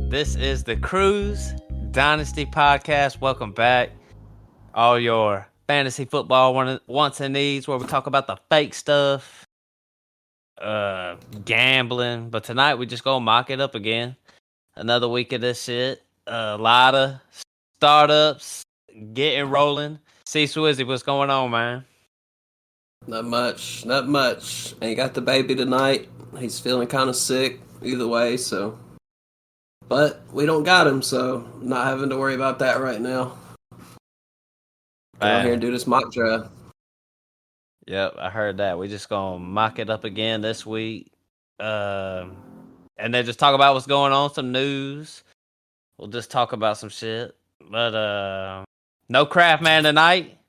This is the Cruise Dynasty Podcast. Welcome back. All your fantasy football wants and needs, where we talk about the fake stuff, gambling. But tonight we just gonna mock it up again. Another week of this shit. A lot of startups getting rolling. See, Swizzy, what's going on, man? Not much. Ain't got the baby tonight. He's feeling kind of sick either way, so. But we don't got him, so not having to worry about that right now. Go out here and do this mock draft. Yep, I heard that. We just gonna mock it up again this week. And then just talk about what's going on, some news. We'll just talk about some shit. But no Craft Man tonight.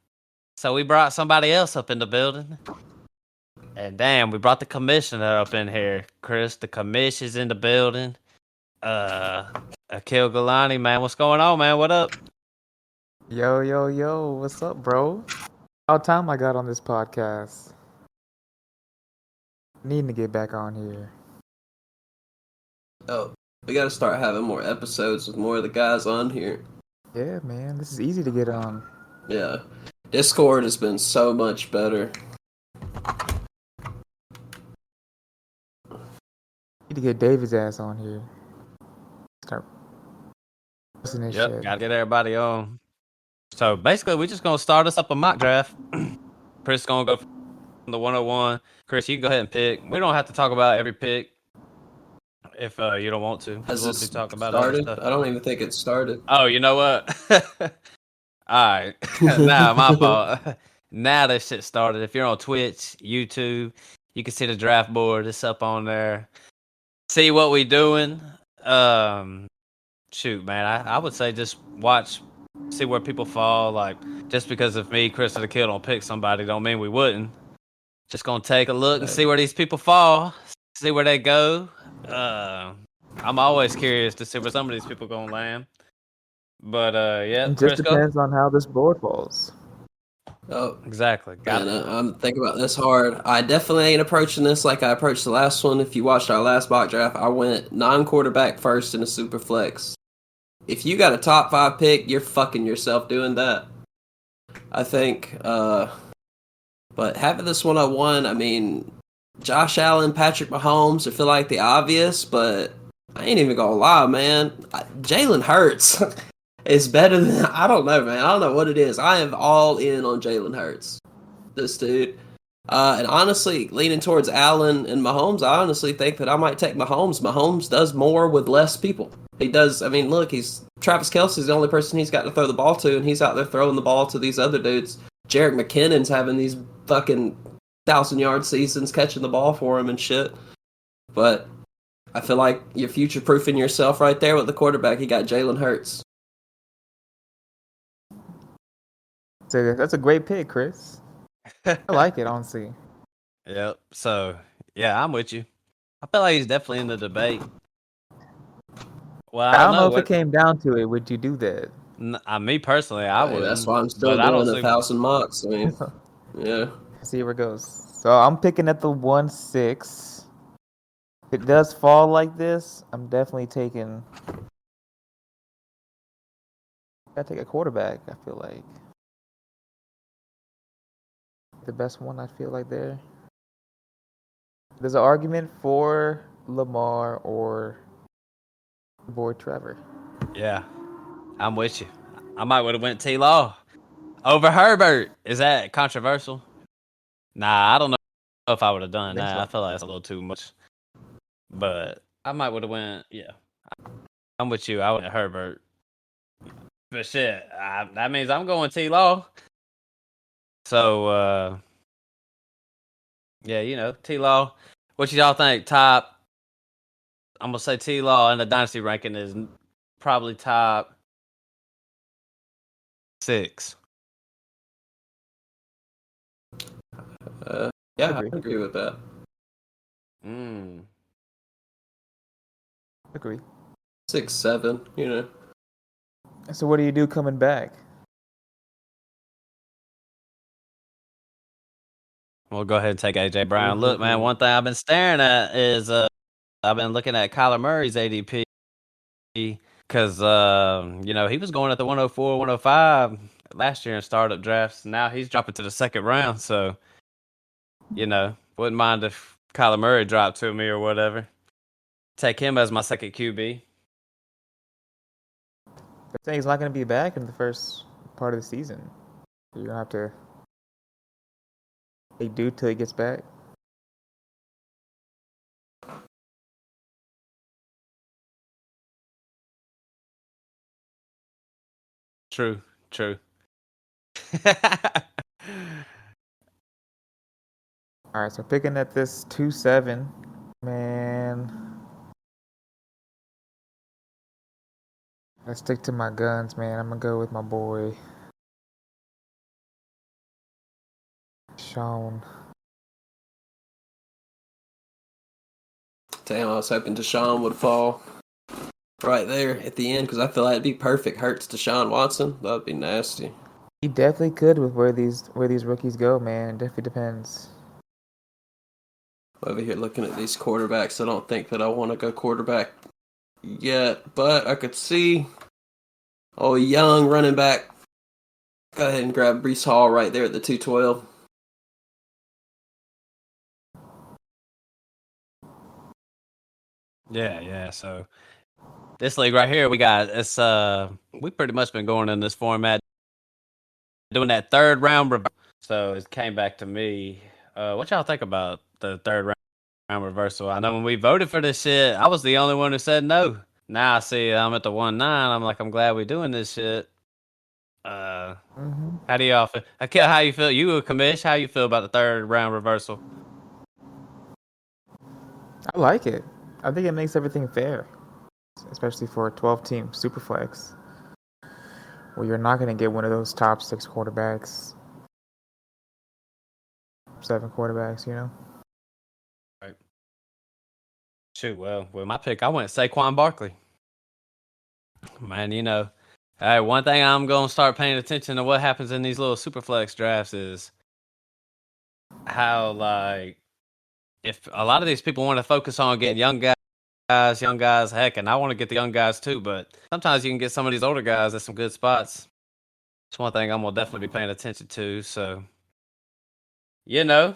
So we brought somebody else up in the building. And damn, we brought the commissioner up in here. Chris, the commish is in the building. Aqil Gilani, man, what's going on, man? What up? Yo, what's up, bro? How time I got on this podcast? Needing to get back on here. Oh, we gotta start having more episodes with more of the guys on here. Yeah, man, this is easy to get on. Yeah. Discord has been so much better. Need to get David's ass on here. Start listening to shit. Gotta get everybody on. So basically, we're just gonna start us up a mock draft. Chris gonna go from the 101. Chris, you go ahead and pick. We don't have to talk about every pick if you don't want to. Has this talk about started? I don't even think it started. Oh, you know what? All right. Nah, my fault. Now this shit started. If you're on Twitch, YouTube, you can see the draft board. It's up on there. See what we doing. Shoot, man. I would say just watch, see where people fall. Like, just because if me, Chris, or the kid don't pick somebody, don't mean we wouldn't. Just gonna take a look and see where these people fall. See where they go. I'm always curious to see where some of these people gonna land. But yeah, It Chris, just depends on how this board falls. Oh, exactly. Man, I'm thinking about this hard. I definitely ain't approaching this like I approached the last one. If you watched our last mock draft, I went non-quarterback first in a Superflex. If you got a top 5 pick, you're fucking yourself doing that. I think. But having this 101, I mean, Josh Allen, Patrick Mahomes, I feel like the obvious, but I ain't even gonna lie, man. Jalen Hurts is better than, I don't know, man. I don't know what it is. I am all in on Jalen Hurts. This dude. And honestly, leaning towards Allen and Mahomes, I honestly think that I might take Mahomes. Mahomes does more with less people. He does, I mean, look, Travis Kelce's the only person he's got to throw the ball to, and he's out there throwing the ball to these other dudes. Jerick McKinnon's having these fucking 1,000-yard seasons catching the ball for him and shit. But I feel like you're future-proofing yourself right there with the quarterback. You got Jalen Hurts. So that's a great pick, Chris. I like it, honestly. Yep. So yeah, I'm with you. I feel like he's definitely in the debate. Well, I don't know if it came down to it. Would you do that? Me personally, I would. That's why I'm still doing 1,000 mocks. I mean, yeah. See where it goes. So I'm picking at the 1-6. If it does fall like this, I'm definitely taking. Gotta take a quarterback. I feel like the best one. I feel like there's an argument for Lamar or boy Trevor. Yeah, I'm with you. I might would have went T-Law over Herbert. Is that controversial? Nah, I don't know if I would have done that. I feel like that's a little too much. But I might would have went. Yeah, I'm with you. I went Herbert. But shit, that means I'm going T-Law. So yeah, T-Law. What y'all think? Top. I'm gonna say T-Law in the dynasty ranking is probably top 6. Yeah, I agree with that. Agree. 6, 7, you know. So what do you do coming back? We'll go ahead and take AJ Brown. Look, man, one thing I've been staring at is I've been looking at Kyler Murray's ADP because he was going at the 104, 105 last year in startup drafts. Now he's dropping to the second round, so wouldn't mind if Kyler Murray dropped to me or whatever. Take him as my second QB. They're saying he's not going to be back in the first part of the season. You're going to have to do till he gets back. True. All right, so picking at this 2-7, man. I stick to my guns, man. I'm gonna go with my boy Sean. Damn, I was hoping Deshaun would fall right there at the end because I feel like it'd be perfect. Hurts Deshaun Watson. That'd be nasty. He definitely could with where these rookies go, man. It definitely depends. Over here looking at these quarterbacks, I don't think that I want to go quarterback yet, but I could see young running back. Go ahead and grab Breece Hall right there at the 212. Yeah. So this league right here, we got it's we pretty much been going in this format, doing that third round. So it came back to me. What y'all think about the third round reversal? I know when we voted for this shit, I was the only one who said no. Now I see I'm at the 1-9. I'm like, I'm glad we're doing this shit. How do y'all feel? Aqil, how you feel? You a Commish? How you feel about the third round reversal? I like it. I think it makes everything fair, especially for a 12-team Superflex, where you're not going to get one of those top 6 quarterbacks, 7 quarterbacks, Right. Shoot, well, with my pick, I went Saquon Barkley. Man, hey, one thing I'm going to start paying attention to what happens in these little Superflex drafts is how, like, if a lot of these people want to focus on getting young guys, heck, and I want to get the young guys too, but sometimes you can get some of these older guys at some good spots. It's one thing I'm going to definitely be paying attention to, so, you know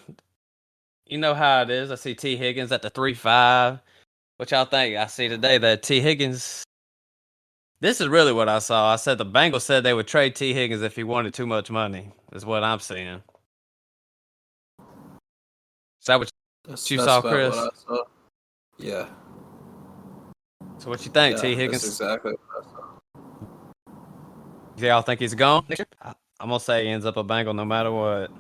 how it is. I see T. Higgins at the 3-5. What y'all think? I see today that T. Higgins... This is really what I saw. I said the Bengals said they would trade T. Higgins if he wanted too much money, is what I'm seeing. Is that what you saw, Chris? What I saw. Yeah. So what you think, T. Higgins? That's exactly what I saw. Y'all think he's gone? I'm going to say he ends up a Bengal no matter what.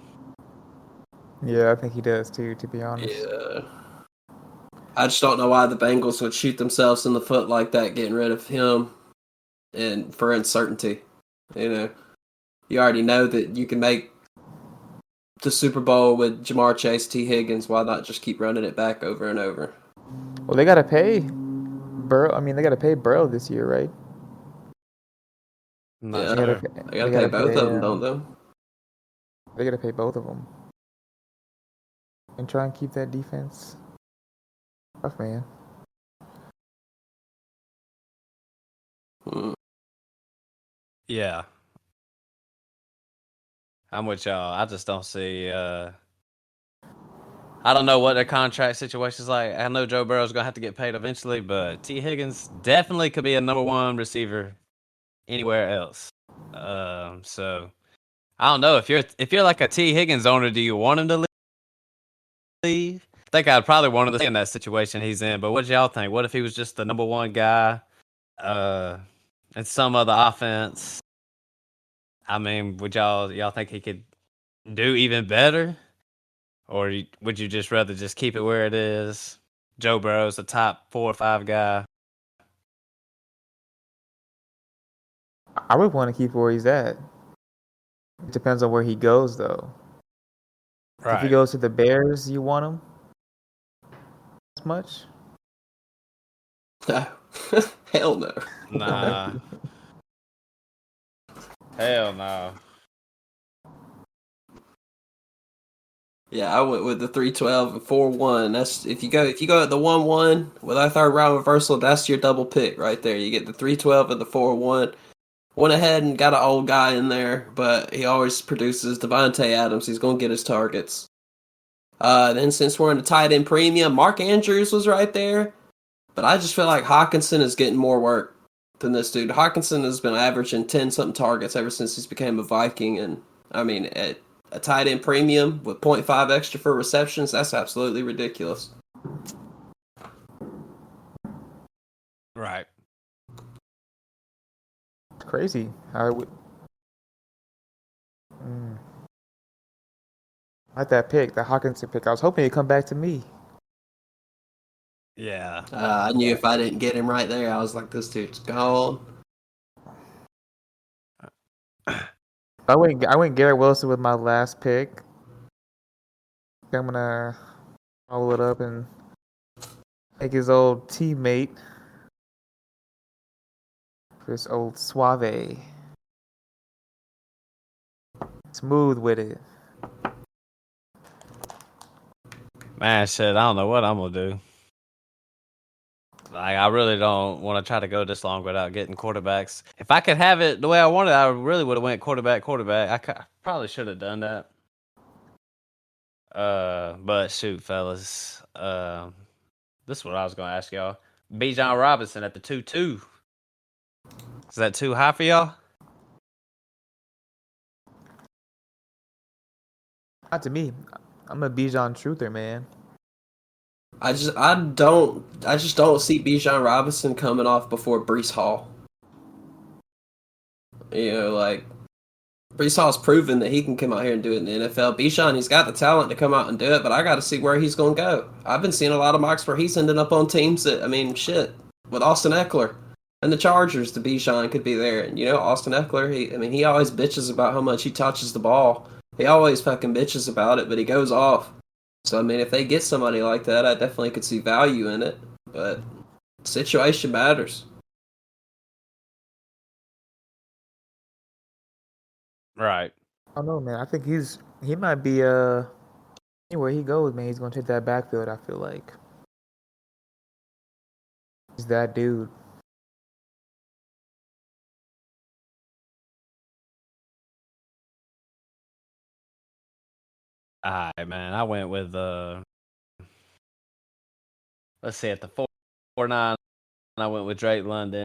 Yeah, I think he does too, to be honest. Yeah. I just don't know why the Bengals would shoot themselves in the foot like that, getting rid of him and for uncertainty. You already know that you can make the Super Bowl with Jamar Chase, T. Higgins. Why not just keep running it back over and over? Well, they got to pay Burrow. I mean, they got to pay Burrow this year, right? Yeah, sure. they got to pay both of them, don't they? They got to pay both of them and try and keep that defense. Tough, man. Yeah. I'm with y'all. I just don't see... I don't know what their contract situation is like. I know Joe Burrow's going to have to get paid eventually, but T. Higgins definitely could be a number one receiver anywhere else. So I don't know if you're like a T. Higgins owner, do you want him to leave? I think I'd probably want him to stay in that situation he's in. But what do y'all think? What if he was just the number one guy, and some other offense? I mean, would y'all think he could do even better, or would you just rather just keep it where it is? Joe Burrow's a top 4 or 5 guy. I would want to keep where he's at. It depends on where he goes, though. Right. If he goes to the Bears, you want him as much? Hell no. Nah. Hell no. Yeah, I went with the 312 and 4-1. That's if you go at the 1-1 with our third round reversal, that's your double pick right there. You get the 312 and the 4-1. Went ahead and got an old guy in there, but he always produces. Devontae Adams, he's gonna get his targets. Then since we're in the tight end premium, Mark Andrews was right there, but I just feel like Hawkinson is getting more work than this dude. Hawkinson has been averaging 10 something targets ever since he's became a Viking, and I mean at a tight end premium with 0.5 extra for receptions, that's absolutely ridiculous. Right. It's crazy. I would. I like that pick, the Hawkinson pick. I was hoping he'd come back to me. Yeah. I knew if I didn't get him right there, I was like, this dude's gone. I went Garrett Wilson with my last pick. I'm gonna follow it up and take his old teammate, his old Suave. Smooth with it. Man, shit, I don't know what I'm gonna do. Like, I really don't want to try to go this long without getting quarterbacks. If I could have it the way I wanted, I really would have went quarterback. I probably should have done that. But shoot, fellas. This is what I was gonna ask y'all. Bijan Robinson at the 2-2. Is that too high for y'all? Not to me. I'm a Bijan truther, man. I just don't see Bijan Robinson coming off before Brees Hall. You know, like Brees Hall's proven that he can come out here and do it in the NFL. Bijan, he's got the talent to come out and do it, but I got to see where he's going to go. I've been seeing a lot of mocks where he's ending up on teams that, I mean, shit, with Austin Eckler and the Chargers, the Bijan could be there. And, you know, Austin Eckler, he always bitches about how much he touches the ball. He always fucking bitches about it, but he goes off. So, I mean, if they get somebody like that, I definitely could see value in it. But situation matters. Right. I don't know, man. I think he might be anywhere he goes, man. He's gonna take that backfield. I feel like he's that dude. All right, man. I went with let's see, at the 4-9, I went with Drake London,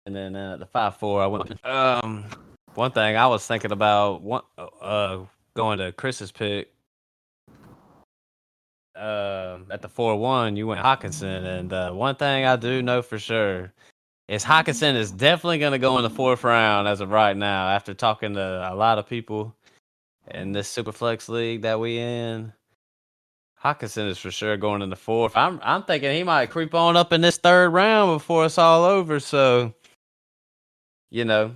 and then at the 5-4, I went with one thing I was thinking about going to Chris's pick. At the 4-1, you went Hawkinson, and one thing I do know for sure is Hawkinson is definitely going to go in the 4th round as of right now. After talking to a lot of people in this Superflex league that we in, Hawkinson is for sure going in the 4th. I'm thinking he might creep on up in this 3rd round before it's all over. So, you know,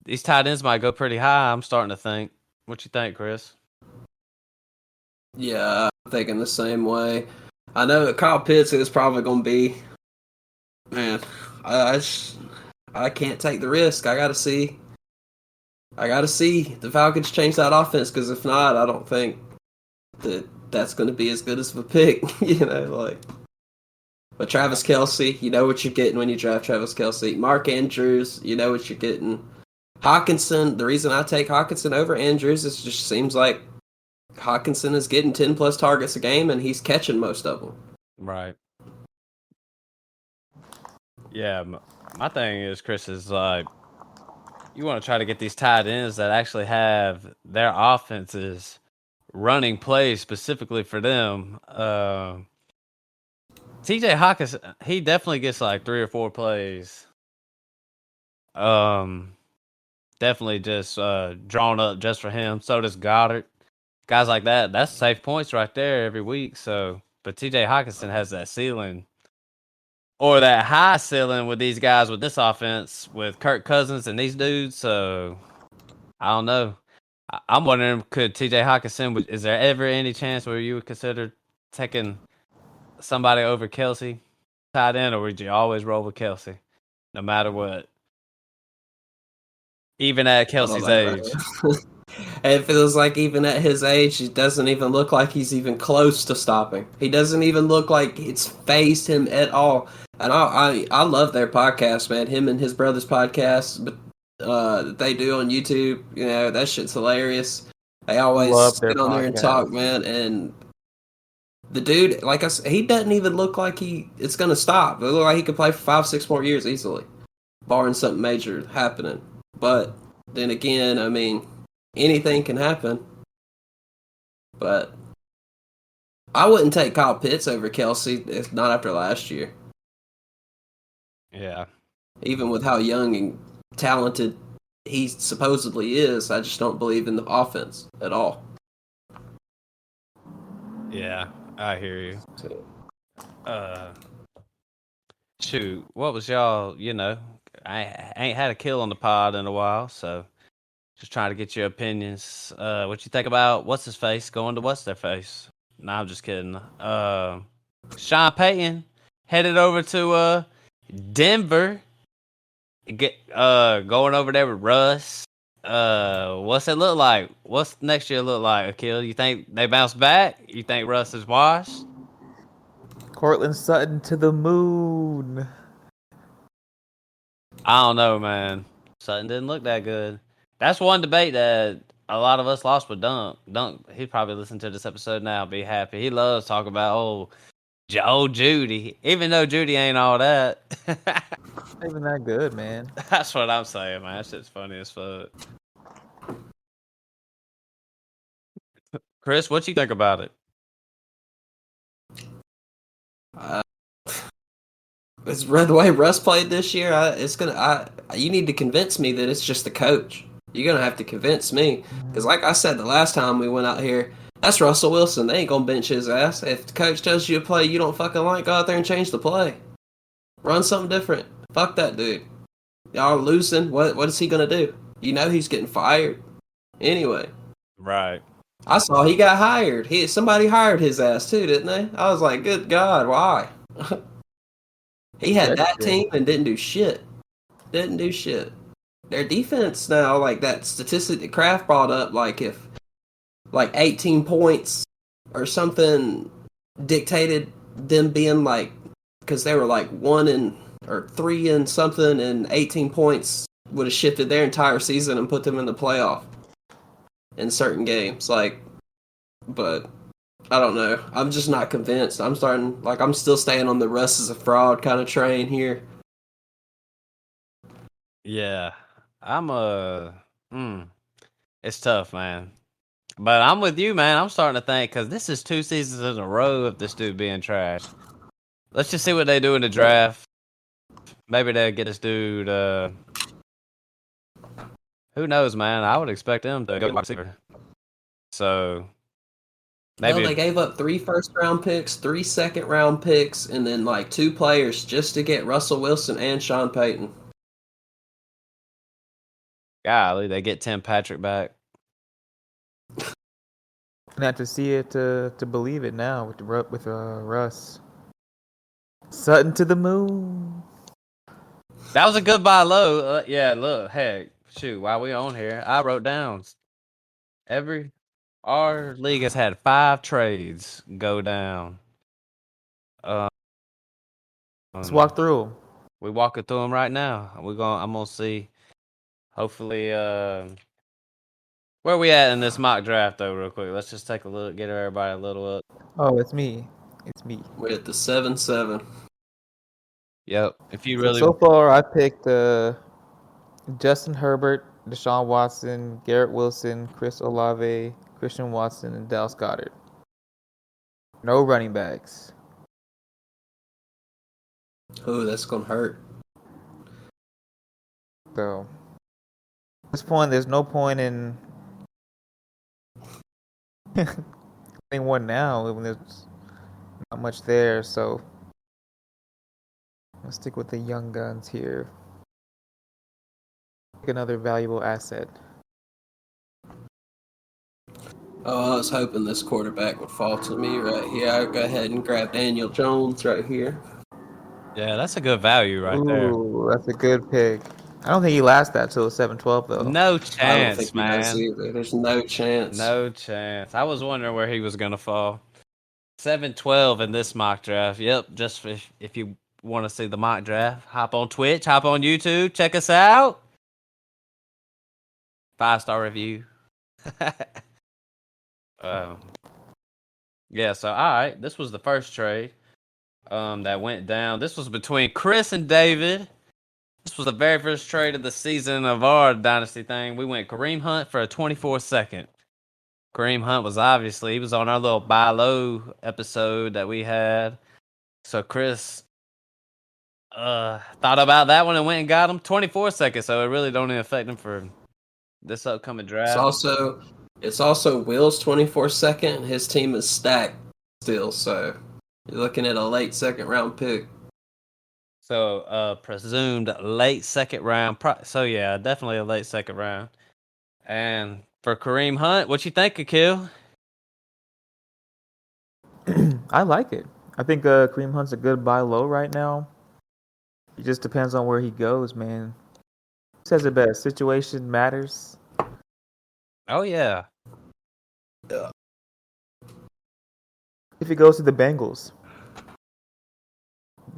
these tight ends might go pretty high. I'm starting to think. What you think, Chris? Yeah, I'm thinking the same way. I know that Kyle Pitts is probably going to be, man, I can't take the risk. I got to see the Falcons change that offense, because if not, I don't think that's going to be as good as of a pick, you know, like. But Travis Kelce, you know what you're getting when you draft Travis Kelce. Mark Andrews, you know what you're getting. Hawkinson, the reason I take Hawkinson over Andrews is it just seems like Hawkinson is getting 10 plus targets a game and he's catching most of them. Right. Yeah, my thing is, Chris, is like, you want to try to get these tight ends that actually have their offenses running plays specifically for them. TJ Hawkins, he definitely gets like 3 or 4 plays. Definitely just drawn up just for him. So does Goddard. Guys like that, that's safe points right there every week. So, but TJ Hawkinson has that ceiling, or that high ceiling with these guys with this offense with Kirk Cousins and these dudes. So I don't know. I'm wondering, could TJ Hawkinson, is there ever any chance where you would consider taking somebody over Kelsey? tight end, or would you always roll with Kelsey, no matter what? Even at Kelsey's age. It feels like even at his age, he doesn't even look like he's even close to stopping. He doesn't even look like it's phased him at all. And I love their podcast, man. Him and his brother's podcast, but that they do on YouTube. You know, that shit's hilarious. They always Love their get on there and podcast. talk, man. And the dude, like I said, he doesn't even look like it's gonna stop. It look like he could play for 5-6 more years easily, barring something major happening. But then again, I mean, anything can happen. But I wouldn't take Kyle Pitts over Kelsey, if not after last year. Yeah. Even with how young and talented he supposedly is, I just don't believe in the offense at all. Yeah, I hear you. Shoot, what was y'all, I ain't had a kill on the pod in a while, so just trying to get your opinions. What you think about what's his face going to what's their face? Nah, I'm just kidding. Sean Payton headed over to Denver. Going over there with Russ. What's it look like? What's next year look like, Aqil? You think they bounce back? You think Russ is washed? Cortland Sutton to the moon. I don't know, man. Sutton didn't look that good. That's one debate that a lot of us lost with Dunk. Dunk, he probably listen to this episode now, be happy. He loves talking about old Judy, even though Judy ain't all that. Not even that good, man. That's what I'm saying, man. That shit's funny as fuck. Chris, what you think about it? It's the way Russ played this year. You need to convince me that it's just the coach. You're gonna have to convince me because, like I said, the last time we went out here, that's Russell Wilson. They ain't gonna bench his ass. If the coach tells you a play you don't fucking like, go out there and change the play. Run something different. Fuck that dude. Y'all losing. What is he gonna do? You know he's getting fired. Anyway. Right. I saw he got hired. Somebody hired his ass too, didn't they? I was like, good God, why? He had that team and didn't do shit. Didn't do shit. Their defense now, like that statistic that Kraft brought up, like if 18 points or something dictated them being like, because they were like 3 and something, and 18 points would have shifted their entire season and put them in the playoff in certain games. But I don't know. I'm just not convinced. I'm still staying on the Russ is a fraud kind of train here. Yeah. It's tough, man. But I'm with you, man. I'm starting to think, because this is 2 seasons in a row of this dude being trash. Let's just see what they do in the draft. Maybe they'll get this dude. Who knows, man? I would expect him to go wide receiver. So maybe they gave up 3 first-round picks, 3 second-round picks, and then 2 players just to get Russell Wilson and Sean Payton. golly, they get Tim Patrick back. And have to see it to believe it now with Russ. Sutton to the moon. That was a good buy low. Yeah, look, heck, shoot, while we on here, I wrote down our league has had 5 trades go down. Let's walk through them. We walking through them right now. I'm gonna see. Hopefully, where we at in this mock draft though, real quick. Let's just take a look, get everybody a little up. Oh, it's me. We're at the 7-7. Yep. If you really So far, I picked Justin Herbert, Deshaun Watson, Garrett Wilson, Chris Olave, Christian Watson, and Dallas Goedert. No running backs. Oh, that's gonna hurt. So at this point, there's no point in getting one now when there's not much there. So let's stick with the young guns here. Pick another valuable asset. Oh, I was hoping this quarterback would fall to me right here. I'll go ahead and grab Daniel Jones right here. Yeah, that's a good value right there. Ooh, that's a good pick. I don't think he lasts that till 7-12 though. No I don't think chance, he does man. either. There's no chance. No chance. I was wondering where he was gonna fall. 7-12 in this mock draft. Yep, just if you want to see the mock draft, hop on Twitch, hop on YouTube, check us out. 5-star review. um, yeah, so all right, this was the first trade that went down. This was between Chris and David. This was the very first trade of the season of our dynasty thing. We went Kareem Hunt for a 24-second. Kareem Hunt was he was on our little buy low episode that we had. So Chris thought about that one and went and got him 24 seconds. So it really don't even affect him for this upcoming draft. It's also Will's 24-second. His team is stacked still, so you're looking at a late second round pick. So presumed late second round. So yeah, definitely a late second round. And for Kareem Hunt, what you think, Aqil? I like it. I think Kareem Hunt's a good buy low right now. It just depends on where he goes, man. Says it best. Situation matters. Oh yeah. Yeah. If he goes to the Bengals,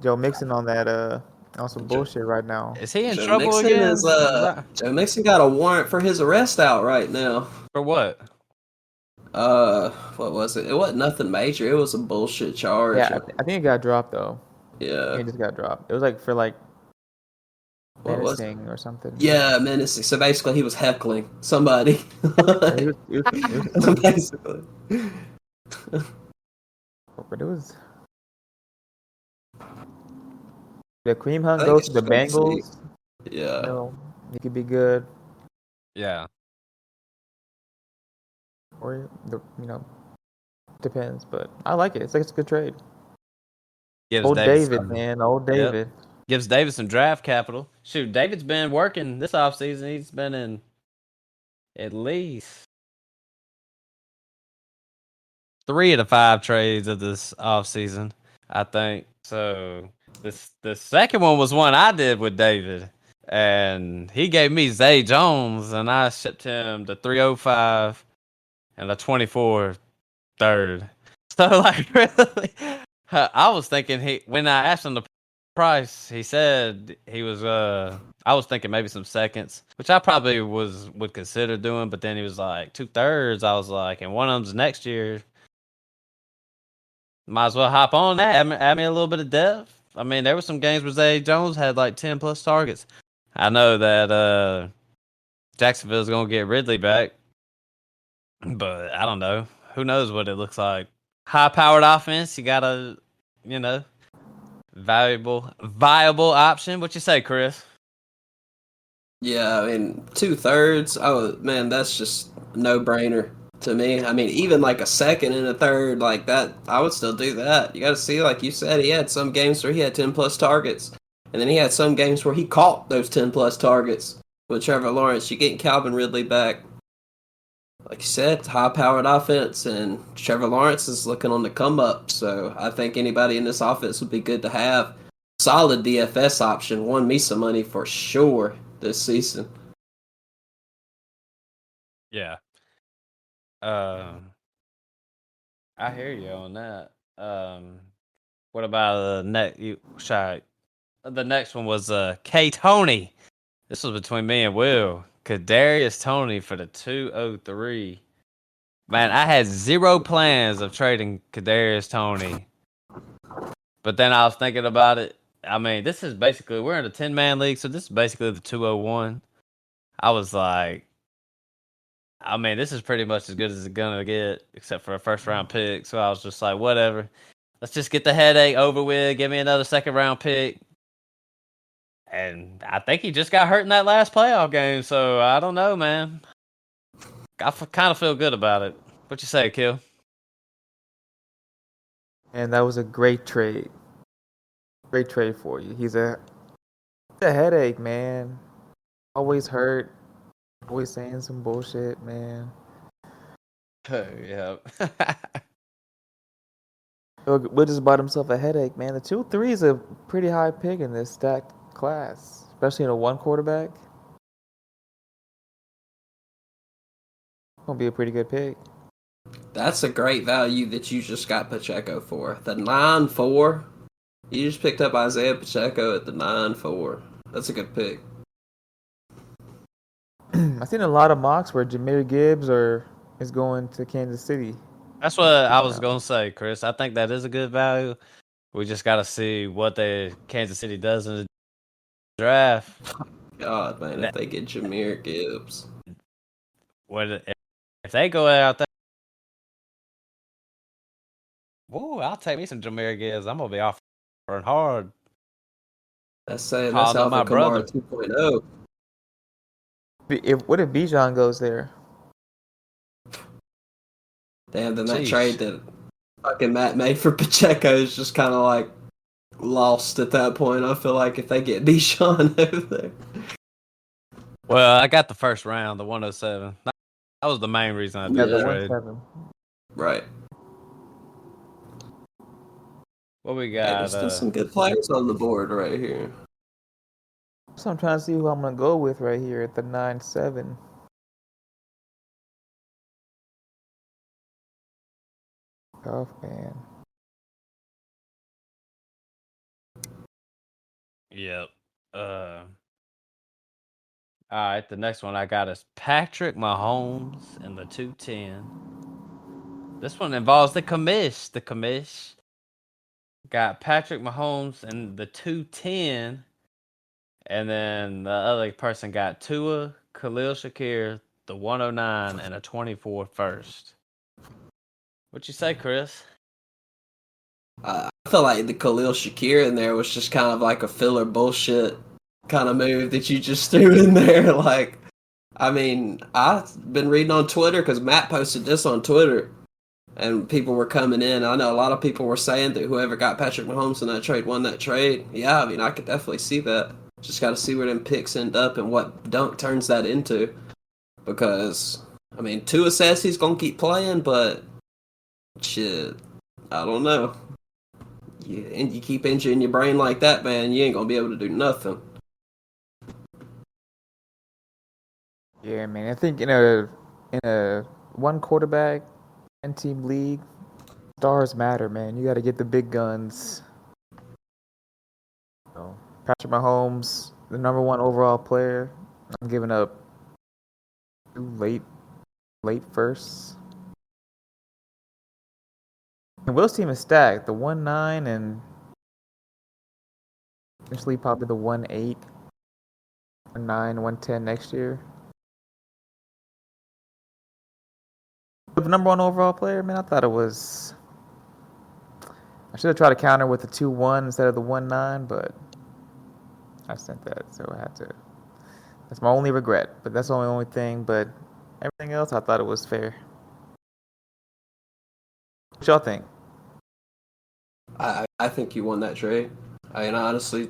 Joe Mixon on that on some bullshit right now. Is he in Joe trouble Mixon again? Joe Mixon got a warrant for his arrest out right now. For what? What was it? It wasn't nothing major. It was a bullshit charge. Yeah, I think it got dropped though. Yeah. It just got dropped. It was like for like What was it? menacing or something. Yeah, menacing. So basically, he was heckling somebody. It was Basically. but it was. The Kareem Hunt I think goes it's to the fun to see. Bengals. Yeah. You know, he could be good, Yeah. or depends. But I like it. It's a good trade. Gives Old David David, some- man. Old Yep. David. Gives David some draft capital. Shoot, David's been working this offseason. He's been in at least 3 of the 5 trades of this offseason, I think. So the second one was one I did with David. And he gave me Zay Jones, and I shipped him the 305 and the 24 third. So like really, I was thinking when I asked him the price, he said he was I was thinking maybe some seconds, which I probably would consider doing, but then he was like 2/3. I was like, and one of them's next year. Might as well hop on that. Add me a little bit of depth. I mean, there were some games where Zay Jones had like 10 plus targets. I know that Jacksonville's gonna get Ridley back, but I don't know. Who knows what it looks like? High powered offense. You got a, viable option. What you say, Chris? Yeah, I mean, 2/3. Oh man, that's just no brainer to me. I mean, even like a second and a third like that, I would still do that. You got to see, like you said, he had some games where he had 10 plus targets, and then he had some games where he caught those 10 plus targets with Trevor Lawrence. You're getting Calvin Ridley back. Like you said, high powered offense, and Trevor Lawrence is looking on the come up. So I think anybody in this offense would be good to have. Solid DFS option. Won me some money for sure this season. Yeah. I hear you on that. What about the next one was K Tony. This was between me and Will. Kadarius Tony for the 203. Man, I had zero plans of trading Kadarius Tony. But then I was thinking about it. I mean, this is basically, we're in a 10-man league, so this is basically the 201. I was like, I mean, this is pretty much as good as it's going to get, except for a first-round pick. So I was just like, whatever. Let's just get the headache over with. Give me another second-round pick. And I think he just got hurt in that last playoff game, so I don't know, man. I kind of feel good about it. What you say, Kill? And that was a great trade. Great trade for you. He's a headache, man. Always hurt. Always saying some bullshit, man. Yeah. Will just bought himself a headache, man. The 2-3 is a pretty high pick in this stacked class, especially in a one quarterback. Gonna be a pretty good pick. That's a great value that you just got Pacheco for. The 9-4. You just picked up Isaiah Pacheco at the 9-4. That's a good pick. I've seen a lot of mocks where Jahmyr Gibbs is going to Kansas City. That's what I was gonna say, Chris. I think that is a good value. We just got to see what the Kansas City does in the draft. God, man, if they get Jahmyr Gibbs. If they go out there, whoa, I'll take me some Jahmyr Gibbs. I'm gonna be offering hard. That's saying that's Calling up my Alvin Kamara brother. 2.0. What if Bijan goes there? Damn, then that Jeez. trade that fucking Matt made for Pacheco is just kind of like lost at that point. I feel like if they get Bijan over there. Well, I got the first round, the 107. That was the main reason I did Yeah, the the trade. 1-7. Right. What we Hey, got? there's still some good players on the board right here. So I'm trying to see who I'm gonna go with right here at the 9-7. Tough, man. Yep. All right, the next one I got is Patrick Mahomes in the 210. This one involves the commish. The commish got Patrick Mahomes in the 210, and then the other person got Tua, Khalil Shakir, the 109, and a 24 first. What you say, Chris? I feel like the Khalil Shakir in there was just kind of like a filler bullshit kind of move that you just threw in there. Like, I mean, I've been reading on Twitter because Matt posted this on Twitter, and people were coming in. I know a lot of people were saying that whoever got Patrick Mahomes in that trade won that trade. Yeah, I mean, I could definitely see that. Just got to see where them picks end up and what Dunk turns that into. Because, I mean, Tua says he's going to keep playing, but shit, I don't know. You keep injuring your brain like that, man, you ain't going to be able to do nothing. Yeah, man. I think in a one quarterback and team league, stars matter, man. You got to get the big guns. So, Patrick Mahomes, the number one overall player. I'm giving up two late firsts. And Will's team is stacked. The 1-9 and eventually probably the 1-8, 1-9, 1-10 next year. But the number one overall player, man, I thought it was. I should have tried to counter with the 2-1 instead of the 1-9, but I sent that, so I had to. That's my only regret, but that's the only thing. But everything else, I thought it was fair. What y'all think? I think you won that trade. I mean, honestly,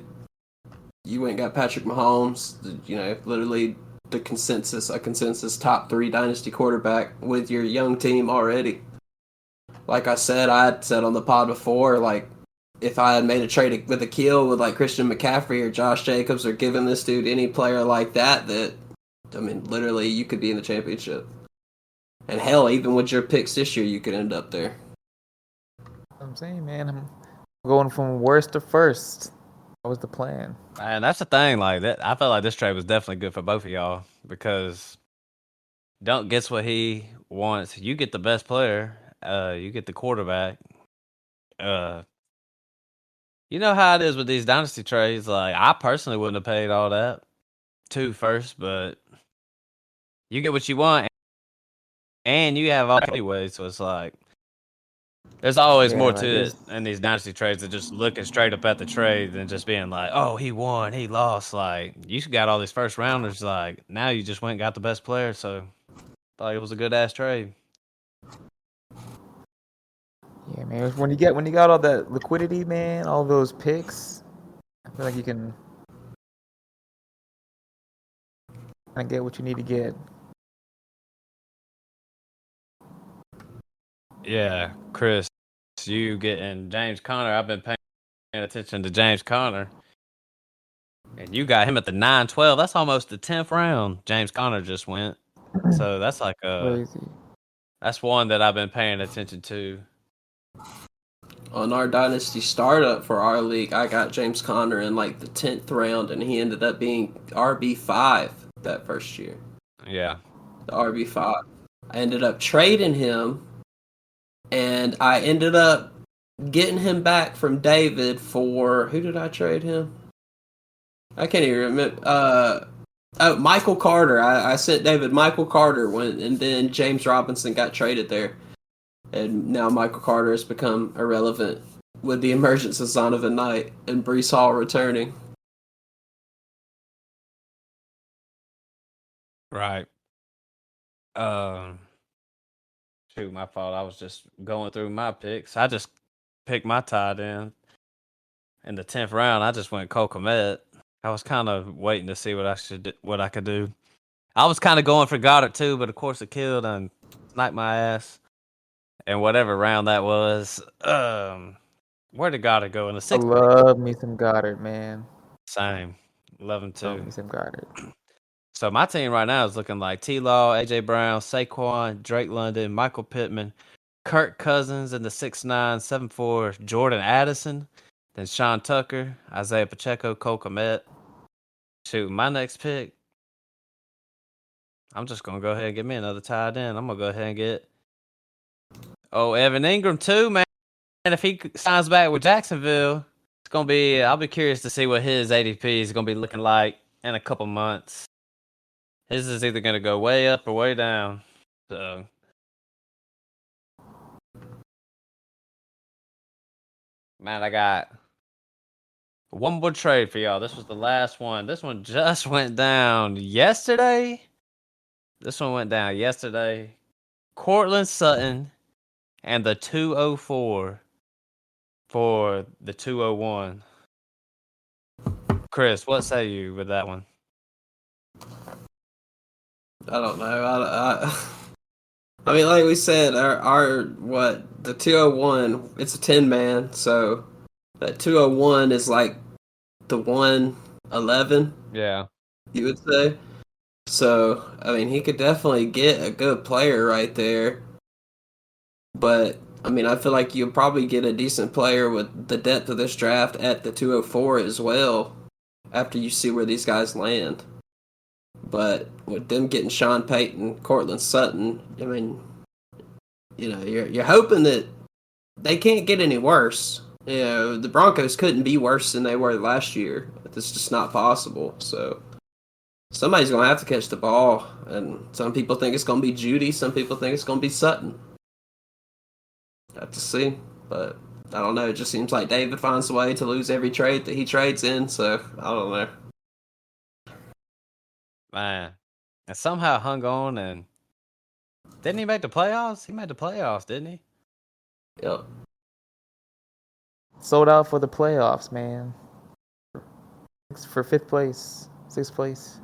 you went and got Patrick Mahomes, literally a consensus top 3 dynasty quarterback with your young team already. Like I said, I had said on the pod before, like, if I had made a trade with Aqil with like Christian McCaffrey or Josh Jacobs or given this dude any player like that, I mean, literally you could be in the championship. And hell, even with your picks this year, you could end up there. I'm saying, man, I'm going from worst to first. That was the plan. And that's the thing. Like that, I felt like this trade was definitely good for both of y'all because Dunk gets what he wants. You get the best player. You get the quarterback. You know how it is with these dynasty trades. Like I personally wouldn't have paid all that 2 first, but you get what you want, and you have all anyway. So it's like there's always more to it in these dynasty trades than just looking straight up at the trade and just being like, "Oh, he won, he lost." Like you got all these first rounders. Like now you just went and got the best player. So thought it was a good ass trade. Yeah, man. When you got all that liquidity, man, all those picks, I feel like you can kind of get what you need to get. Yeah, Chris, since you getting James Conner, I've been paying attention to James Conner. And you got him at the 9-12. That's almost the 10th round. James Conner just went. So that's like Crazy. that's one that I've been paying attention to. On our dynasty startup for our league, I got James Conner in like the 10th round, and he ended up being RB5 that first year. Yeah. The RB5. I ended up trading him, and I ended up getting him back from David for, who did I trade him? I can't even remember. Michael Carter. I sent David Michael Carter and then James Robinson got traded there. And now Michael Carter has become irrelevant with the emergence of Zonovan Knight and Brees Hall returning. Right. Shoot, my fault. I was just going through my picks. I just picked my tight end in the 10th round. I just went Cole Kmet. I was kind of waiting to see what I could do. I was kind of going for Goddard too, but of course it killed and sniped my ass. And whatever round that was, where did Goddard go in the 6th? I love me some Goddard, man. Same, love him too. Love me some Goddard. So my team right now is looking like T-Law, AJ Brown, Saquon, Drake London, Michael Pittman, Kirk Cousins in the 6'9", 7'4", Jordan Addison, then Sean Tucker, Isaiah Pacheco, Cole Kmet. Shoot, my next pick, I'm just going to go ahead and get me another tight end. I'm going to go ahead and get Evan Ingram too, man. And if he signs back with Jacksonville, it's going to be, I'll be curious to see what his ADP is going to be looking like in a couple months. His is either going to go way up or way down. So, man, I got one more trade for y'all. This was the last one. This one just went down yesterday. Cortland Sutton and the 204 for the 201. Chris, what say you with that one? I don't know. I mean, like we said, the 201, it's a 10-man, so that 201 is like the 111, Yeah. you would say. So, I mean, he could definitely get a good player right there. But, I mean, I feel like you'll probably get a decent player with the depth of this draft at the 204 as well, after you see where these guys land. But with them getting Sean Payton, Cortland Sutton, I mean, you know, you're hoping that they can't get any worse. You know, the Broncos couldn't be worse than they were last year. It's just not possible. So somebody's going to have to catch the ball. And some people think it's going to be Judy. Some people think it's going to be Sutton. Have to see. But I don't know. It just seems like David finds a way to lose every trade that he trades in. So I don't know. Man. And somehow hung on and didn't he make the playoffs? He made the playoffs, didn't he? Yep. Sold out for the playoffs, man. For 5th place, 6th place.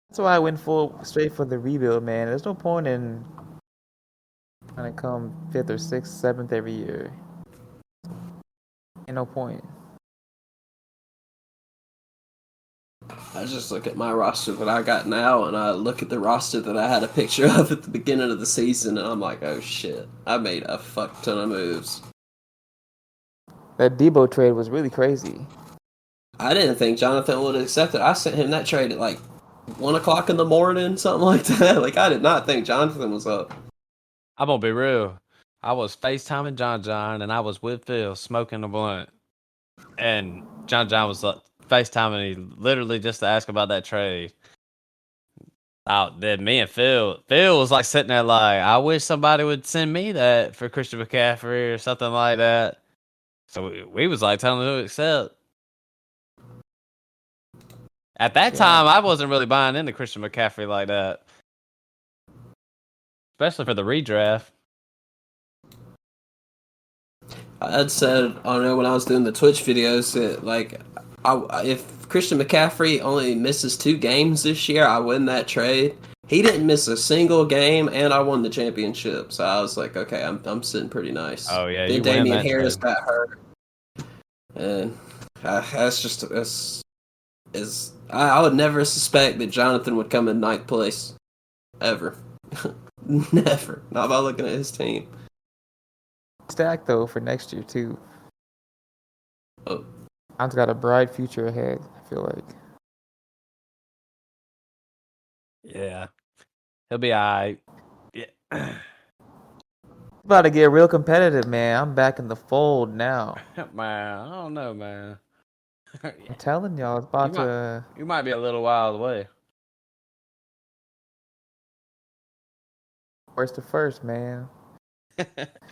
That's why I went straight for the rebuild, man. There's no point in trying to come 5th or 6th, 7th every year. Ain't no point. I just look at my roster that I got now, and I look at the roster that I had a picture of at the beginning of the season, and I'm like, oh shit, I made a fuck ton of moves. That Debo trade was really crazy. I didn't think Jonathan would accept it. I sent him that trade at like 1 o'clock in the morning, something like that. Like, I did not think Jonathan was up. I'm going to be real. I was FaceTiming John, and I was with Phil smoking a blunt. And John was FaceTiming me literally just to ask about that trade. Then me and Phil was like sitting there like, I wish somebody would send me that for Christian McCaffrey or something like that. So we was like telling him to accept. At that time, I wasn't really buying into Christian McCaffrey like that. Especially for the redraft. I had said, I don't know, when I was doing the Twitch videos, that like if Christian McCaffrey only misses 2 games this year, I win that trade. He didn't miss a single game, and I won the championship. So I was like, okay, I'm sitting pretty nice. Oh yeah, Then you win Damian that Harris trade. got hurt, and I would never suspect that Jonathan would come in ninth place, ever, never. Not by looking at his team. Stack though for next year too. Oh, I've got a bright future ahead. I feel like. Yeah, he'll be alright. Yeah. About to get real competitive, man. I'm back in the fold now. Man, I don't know, man. I'm telling y'all, it's about to. You might be a little while away. Where's the first, man?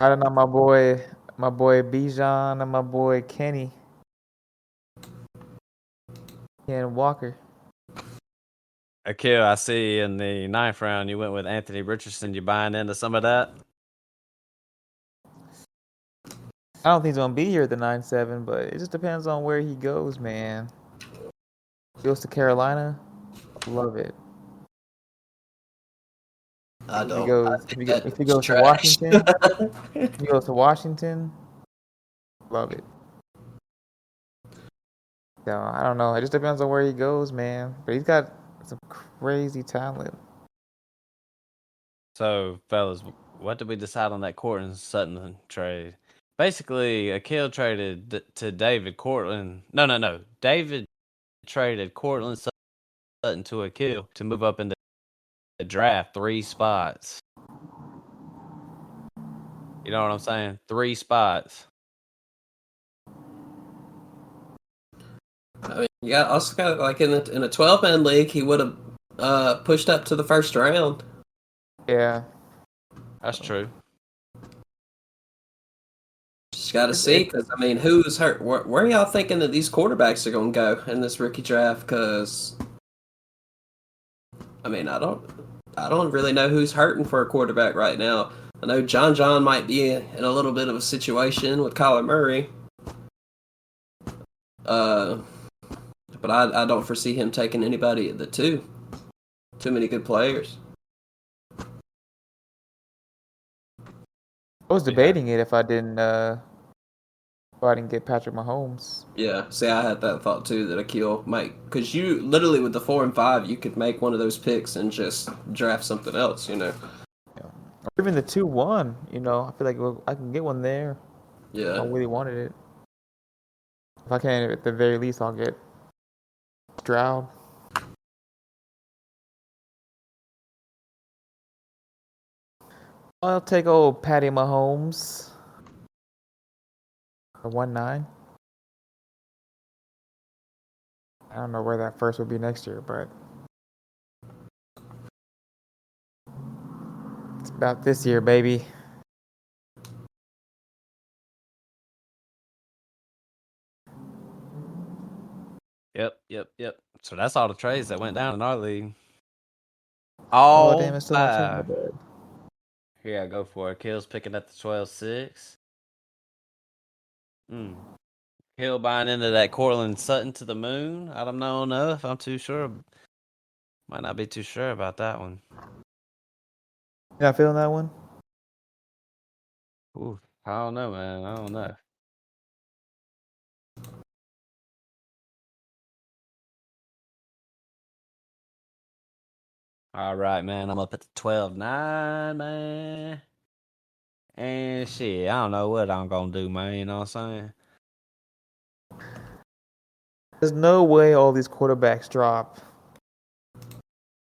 I don't know, my boy Bijan and my boy Ken Walker. Aqil, I see in the 9th round you went with Anthony Richardson. You buying into some of that? I don't think he's gonna be here at the 9-7, but it just depends on where he goes, man. Goes to Carolina, love it. I If he don't. goes, I think if he that's goes to trash. Washington, if he goes to Washington, love it. So I don't know. It just depends on where he goes, man. But he's got some crazy talent. So, fellas, what did we decide on that Cortland Sutton trade? Basically, Aqil traded to David Cortland. No. David traded Cortland Sutton to Aqil to move up in the draft 3 spots. You know what I'm saying? 3 spots. I mean, you also got like in a 12-man league, he would have pushed up to the first round. Yeah. That's true. Just got to see, because I mean, who's hurt? Where are y'all thinking that these quarterbacks are going to go in this rookie draft? Because I mean, I don't really know who's hurting for a quarterback right now. I know John might be in a little bit of a situation with Kyler Murray. But I don't foresee him taking anybody at the two. Too many good players. I was debating it if I didn't get Patrick Mahomes. Yeah, see, I had that thought too, that Aqil might, because you literally with the 4 and 5, you could make one of those picks and just draft something else, you know. Yeah. Or even the 2-1, you know. I feel like I can get one there. Yeah. I really wanted it. If I can, at the very least, I'll get Stroud. I'll take old Patty Mahomes. A 1-9. I don't know where that first would be next year, but it's about this year, baby. Yep. So that's all the trades that went down in our league. Oh, All damn, it's still on 5. bad. Here I go for it. Kill's picking up the 12-6. Hill buying into that Cortland Sutton to the moon. I don't know if I'm too sure. Might not be too sure about that one. You not feeling that one? Ooh, I don't know, man. I don't know. All right, man. I'm up at the 12-9, man. And shit, I don't know what I'm going to do, man. You know what I'm saying? There's no way all these quarterbacks drop.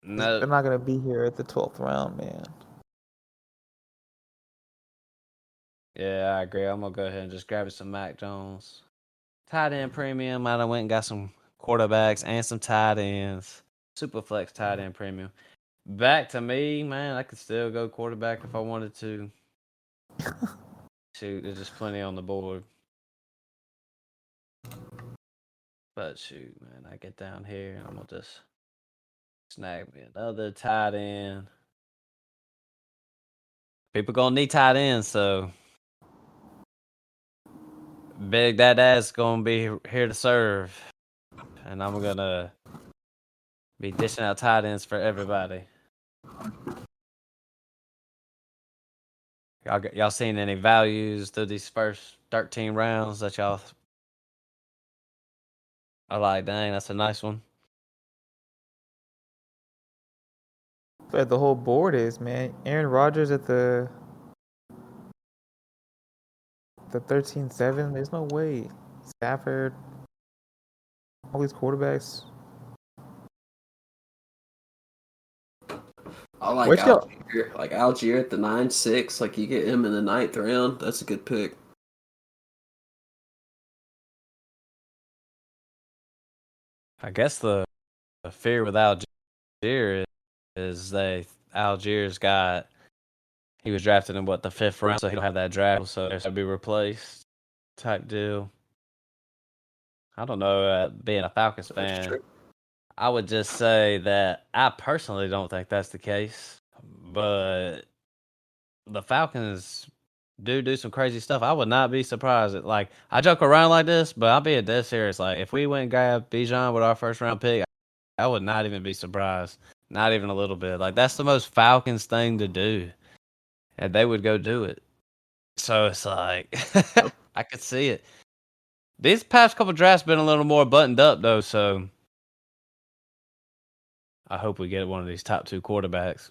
No. They're not going to be here at the 12th round, man. Yeah, I agree. I'm going to go ahead and just grab some Mac Jones. Tight end premium. I done went and got some quarterbacks and some tight ends. Superflex tight end premium. Back to me, man. I could still go quarterback if I wanted to. Shoot, there's just plenty on the board. But shoot, man, I get down here and I'm gonna just snag me another tight end. People gonna need tight ends, so Big Dad Dad's gonna be here to serve. and I'm gonna be dishing out tight ends for everybody. Y'all seen any values through these first 13 rounds that y'all are like, dang, that's a nice one? But the whole board is, man. Aaron Rodgers at the 13-7. There's no way. Stafford, all these quarterbacks. I like Where's y'all? Algier. Like Algier at the 9-6. Like you get him in the 9th round. That's a good pick. I guess the fear with Algier is Algier's got, he was drafted in the 5th round, so he don't have that draft, so he'll be replaced type deal. I don't know. Being a Falcons fan, I would just say that I personally don't think that's the case, but the Falcons do some crazy stuff. I would not be surprised. Like, I joke around like this, but I'll be dead serious. Like, if we went and grabbed Bijan with our first round pick, I would not even be surprised. Not even a little bit. Like, that's the most Falcons thing to do, and they would go do it. So it's like, I could see it. These past couple drafts been a little more buttoned up though, so I hope we get one of these top 2 quarterbacks.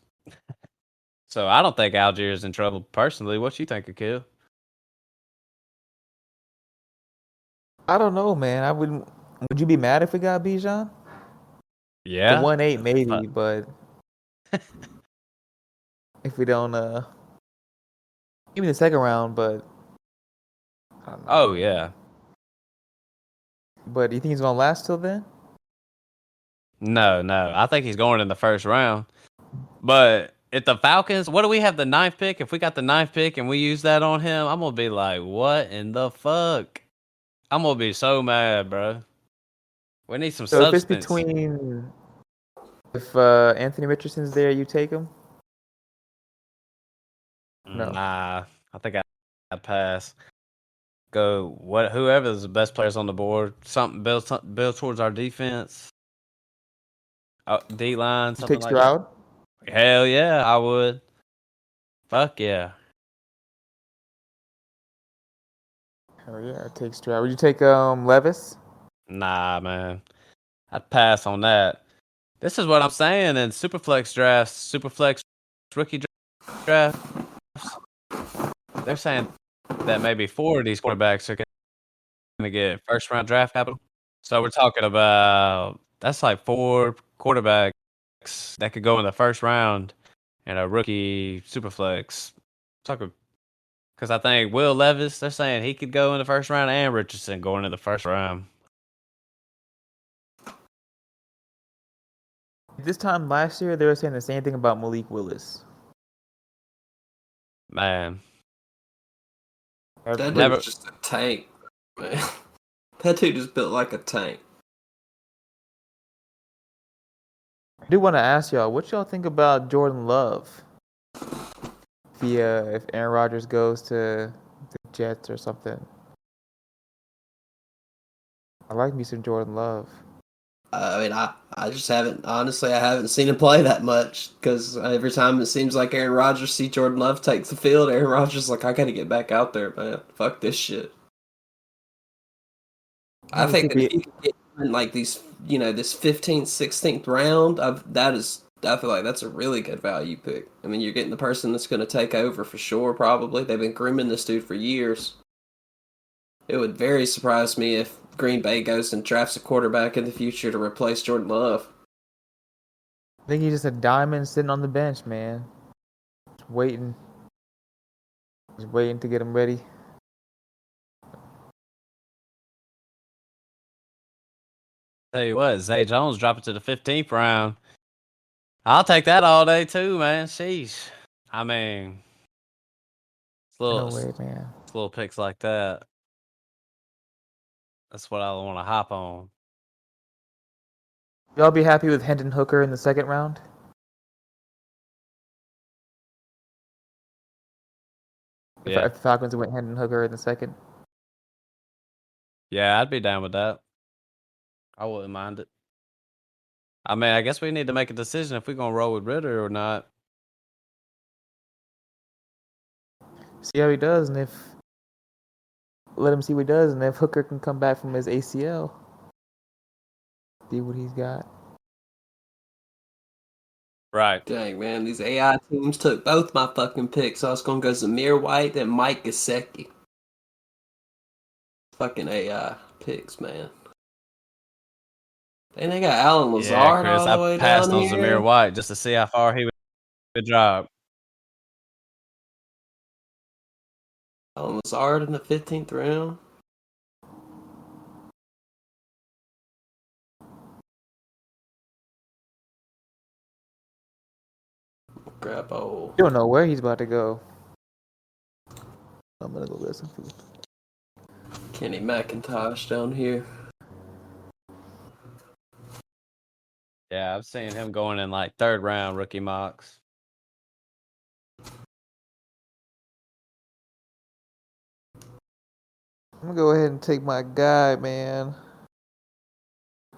So I don't think Algier is in trouble personally. What you think, Aqil? I don't know, man. I wouldn't. Would you be mad if we got Bijan? The Yeah. 1-8 maybe, but if we don't, maybe the second round, but I don't know. Oh yeah. But do you think he's gonna last till then? No. I think he's going in the first round. But if the Falcons, what do we have, the 9th pick? If we got the 9th pick and we use that on him, I'm gonna be like, what in the fuck? I'm gonna be so mad, bro. We need some So if it's substance. between, if Anthony Richardson's there, you take him? No. Nah, I think I'd pass. Go whoever's the best players on the board. Something build towards our defense. D line, You something take like that. Stroud? Hell yeah, I would. Fuck yeah. Hell yeah, I take Stroud. Would you take Levis? Nah, man. I'd pass on that. This is what I'm saying in Superflex drafts, Superflex rookie drafts. They're saying that maybe 4 of these quarterbacks are going to get first round draft capital. So we're talking about, that's like 4 quarterbacks that could go in the first round in a rookie Superflex. Because I think Will Levis, they're saying he could go in the first round, and Richardson going in the first round. This time last year, they were saying the same thing about Malik Willis. Man. That Never. dude's just a tank, man. That dude is built like a tank. I do want to ask y'all, what y'all think about Jordan Love? If Aaron Rodgers goes to the Jets or something. I like me some Jordan Love. I mean, I just haven't, honestly, I haven't seen him play that much because every time it seems like Aaron Rodgers see Jordan Love take the field, Aaron Rodgers is like, I got to get back out there, man. Fuck this shit. I think that if you could get in like these, this 15th, 16th round, I feel like that's a really good value pick. I mean, you're getting the person that's going to take over for sure, probably. They've been grooming this dude for years. It would very surprise me if Green Bay goes and drafts a quarterback in the future to replace Jordan Love. I think he's just a diamond sitting on the bench, man. Just waiting to get him ready. Tell you what, Zay Jones dropping to the 15th round. I'll take that all day too, man. Sheesh. I mean, No way, man. it's little picks like that. That's what I want to hop on. Y'all be happy with Hendon Hooker in the second round? Yeah. If the Falcons went Hendon Hooker in the second? Yeah, I'd be down with that. I wouldn't mind it. I mean, I guess we need to make a decision if we're gonna roll with Ritter or not. See how he does, and if let him see what he does, and if Hooker can come back from his ACL, see what he's got. Right. Dang, man, these AI teams took both my fucking picks. I was going to go Zamir White and Mike Gesicki. Fucking AI picks, man. And they got Alan Lazard Yeah, Chris, all the way I passed down on here. Zamir White just to see how far he would drop. Alan Lazard in the 15th round. Grab old. You don't know where he's about to go. I'm gonna go listen to him. Kenny McIntosh down here. Yeah, I've seen him going in like 3rd round rookie mocks. I'm gonna go ahead and take my guy, man.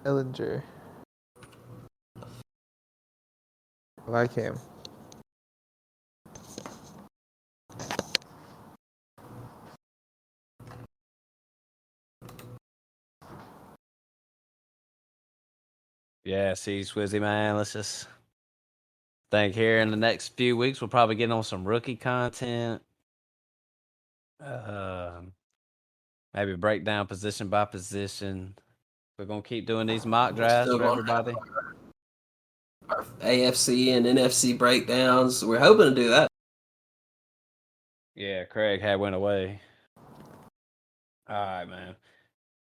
Ellinger. I like him. Yeah, see, Swizzy, man, let's just think here in the next few weeks we'll probably get on some rookie content. Maybe break down position by position. We're gonna keep doing these mock drafts Still for gonna everybody. Our AFC and NFC breakdowns. We're hoping to do that. Yeah, Craig went away. All right, man.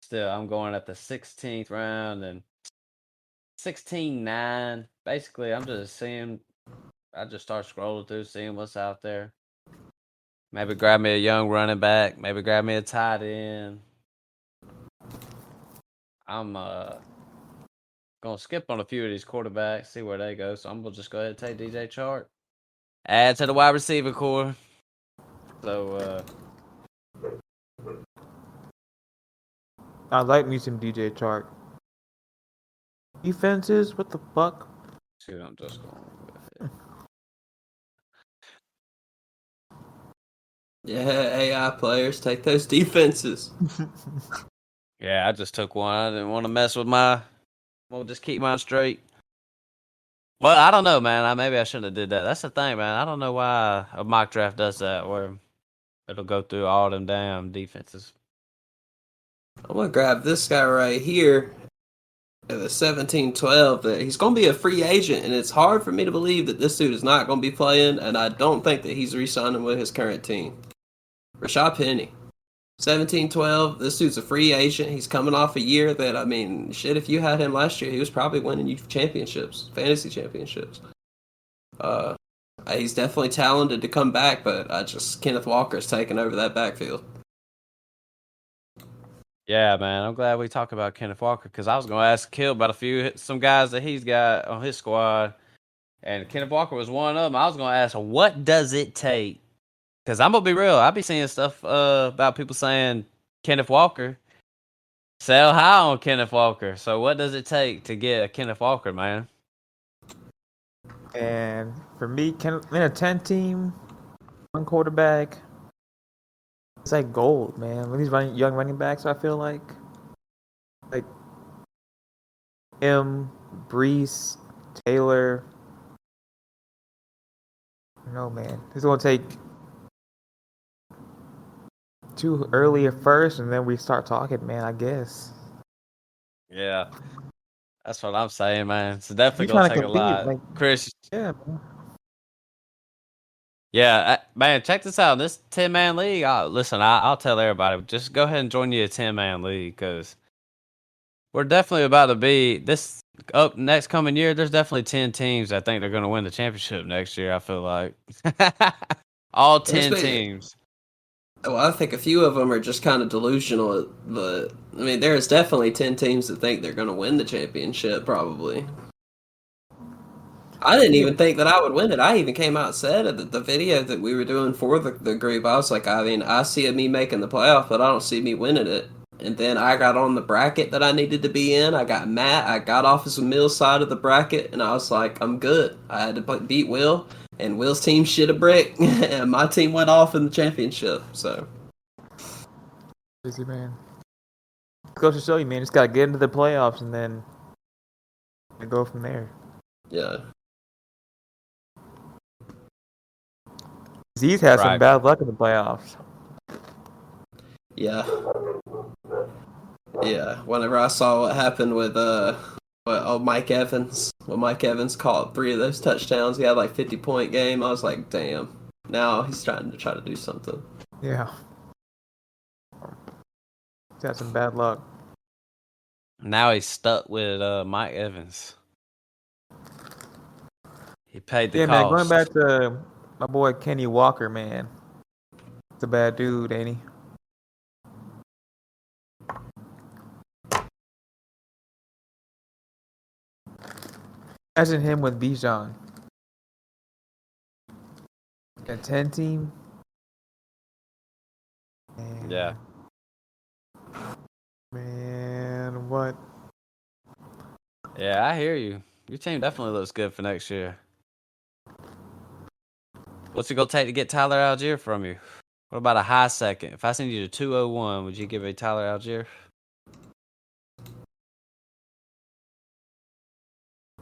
Still, I'm going at the 16th round and 16-9. Basically, I'm just seeing. I just start scrolling through, seeing what's out there. Maybe grab me a young running back. Maybe grab me a tight end. I'm gonna skip on a few of these quarterbacks, see where they go. So I'm gonna just go ahead and take DJ Chark. Add to the wide receiver core. So I like me some DJ Chark. Defenses, what the fuck? shoot, I'm just going with it. Yeah, AI players take those defenses. Yeah, I just took one. I didn't want to mess with my. Well, just keep mine straight. Well, I don't know, man. Maybe I shouldn't have did that. That's the thing, man. I don't know why a mock draft does that, where it'll go through all them damn defenses. I'm gonna grab this guy right here at the 17-12. He's gonna be a free agent, and it's hard for me to believe that this dude is not gonna be playing. And I don't think that he's re-signing with his current team. Rashad Penny, 17-12. This dude's a free agent. He's coming off a year that, I mean, shit. If you had him last year, he was probably winning you championships, fantasy championships. He's definitely talented to come back, but Kenneth Walker's taking over that backfield. Yeah, man. I'm glad we talked about Kenneth Walker because I was going to ask Kill about some guys that he's got on his squad, and Kenneth Walker was one of them. I was going to ask, what does it take? Because I'm gonna be real, I be seeing stuff about people saying Kenneth Walker, sell high on Kenneth Walker. So what does it take to get a Kenneth Walker, man? And for me, in a 10 team, one quarterback, it's like gold, man. When these young running backs, I feel like him, Brees, Taylor. No, man, it's gonna take too early at first, and then we start talking, man. I guess. Yeah, that's what I'm saying, man. It's definitely He's gonna trying to take a compete, lot. like, Chris, yeah, man. yeah, man, check this out. This 10-man league. Listen, I'll tell everybody. Just go ahead and join you a 10-man league because we're definitely about to be this up next coming year. There's definitely 10 teams that think they're going to win the championship next year. I feel like all 10 teams. Well, I think a few of them are just kind of delusional, but I mean, there's definitely 10 teams that think they're going to win the championship, probably. I didn't even think that I would win it. I even came out and said it, the video that we were doing for the group. I was like, I mean, I see me making the playoff, but I don't see me winning it. and then I got on the bracket that I needed to be in. I got Matt. I got off of Mill's side of the bracket, and I was like, I'm good. I had to beat Will, and Will's team shit a brick, and my team went off in the championship. So, Crazy, man. Goes to show you, man. Just gotta get into the playoffs and then go from there. yeah. He's had some bad luck in the playoffs. Yeah. Yeah. Whenever I saw what happened with Mike Evans, when Mike Evans caught 3 of those touchdowns, he had like 50-point game. I was like, damn. Now he's trying to do something. Yeah. He's had some bad luck. Now he's stuck with Mike Evans. He paid the cost. Man, going back to my boy Kenny Walker, man. It's a bad dude, ain't he? Imagine him with Bijan. A 10 team. Man. Yeah. Man, what? Yeah, I hear you. Your team definitely looks good for next year. What's it gonna take to get Tyler Algier from you? What about a high second? If I send you to 201, would you give me Tyler Algier?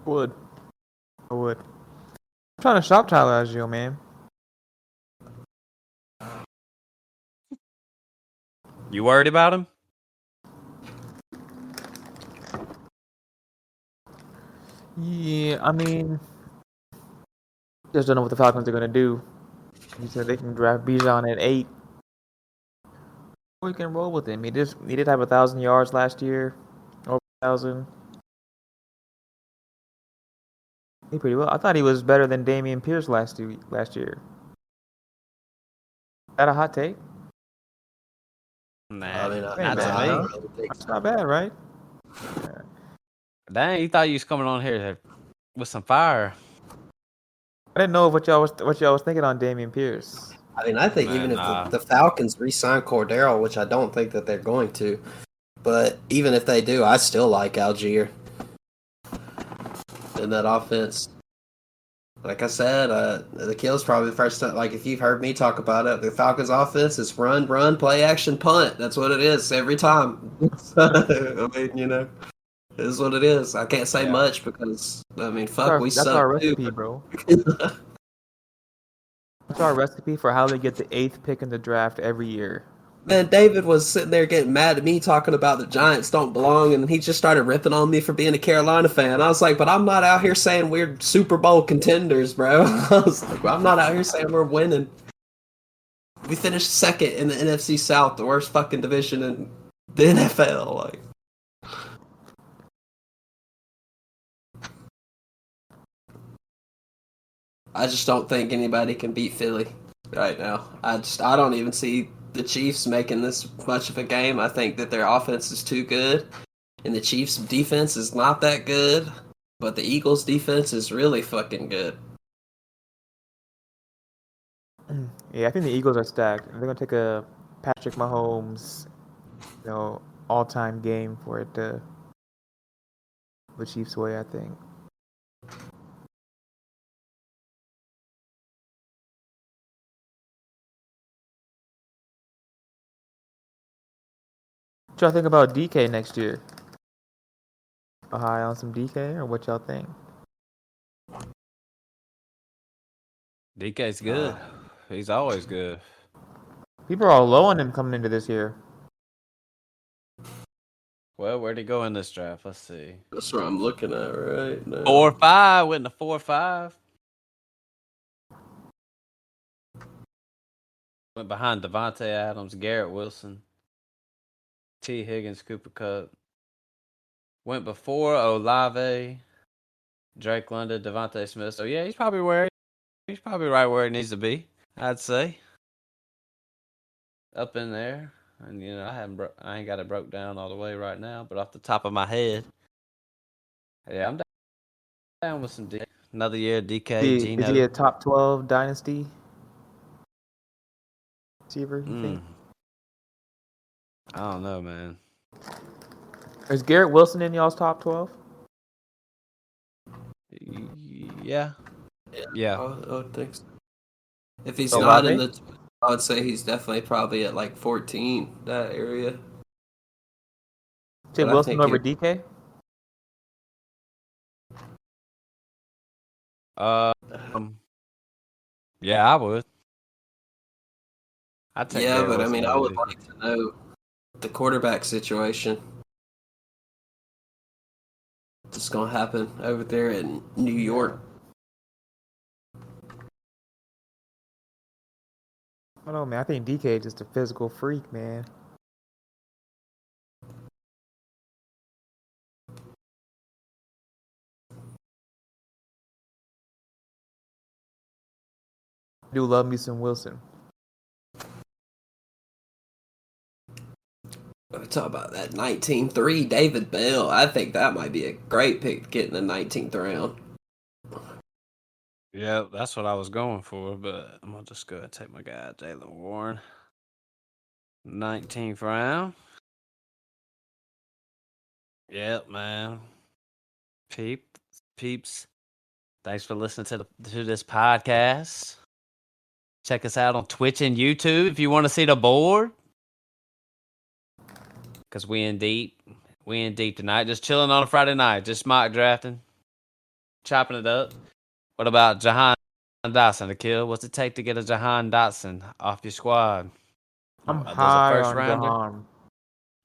Would. I would. I'm trying to shop Tyler Algier, man. You worried about him? Yeah, I mean, just don't know what the Falcons are gonna do. He said they can draft Bijan at 8. Or you can roll with him. He did have 1,000 yards last year, over 1,000. He pretty well. I thought he was better than Dameon Pierce last year. Is that a hot take? Nah, I mean, not bad, to me. I really think That's not bad, right? Dang, you thought you was coming on here with some fire. I didn't know what y'all was thinking on Dameon Pierce. I mean, I think even if the Falcons re-sign Cordero, which I don't think that they're going to, but even if they do, I still like Algier in that offense. Like I said, the kill's probably the first time. Like if you've heard me talk about it, the Falcons' offense is run, play action, punt. That's what it is every time. I mean, it is what it is. I can't say much because I mean, fuck, we suck. That's our recipe, bro. That's our recipe for how they get the 8th pick in the draft every year. Man, David was sitting there getting mad at me talking about the Giants don't belong, and he just started ripping on me for being a Carolina fan. I was like, but I'm not out here saying we're Super Bowl contenders, bro. I was like, I'm not out here saying we're winning. We finished second in the NFC South, the worst fucking division in the NFL. Like, I just don't think anybody can beat Philly right now. I don't even see the Chiefs making this much of a game. I think that their offense is too good, and the Chiefs' defense is not that good, but the Eagles' defense is really fucking good. Yeah, I think the Eagles are stacked. They're gonna take a Patrick Mahomes, all-time game for it to the Chiefs' way, I think. What y'all think about DK next year? High on some DK, or what y'all think? DK's good. He's always good. People are all low on him coming into this year. Well, where'd he go in this draft? Let's see. That's what I'm looking at right now. 4-5, went to 4-5. Went behind Devontae Adams, Garrett Wilson, T. Higgins, Cooper Kupp. Went before Olave, Drake London, Devontae Smith. So yeah, he's probably right where he needs to be, I'd say. Up in there. And I ain't got it broke down all the way right now, but off the top of my head, yeah, I'm down with some DK. Another year, DK. Is he a top 12 dynasty receiver, you think? I don't know, man. Is Garrett Wilson in y'all's top 12? Yeah. Yeah. I would think so. If he's not Olave? in the, I would say he's definitely probably at like 14, that area. Take But I Wilson think over he, DK? Yeah, I would. I'd take yeah, Garrett but I Wilson mean, I over would DK. like to know the quarterback situation that's going to happen over there in New York. I don't know, man. I think DK is just a physical freak, man. I do love me some Wilson. We talk about that 19-3 David Bell. I think that might be a great pick to get in the 19th round. Yeah, that's what I was going for, but I'm gonna just go ahead and take my guy Jalen Warren. 19th round. Yep, man. Peeps. Thanks for listening to this podcast. Check us out on Twitch and YouTube if you want to see the board. Cause we in deep tonight. Just chilling on a Friday night. Just mock drafting, chopping it up. What about Jahan Dotson, Aqil? What's it take to get a Jahan Dotson off your squad? I'm There's a high first on rounder. Jahan.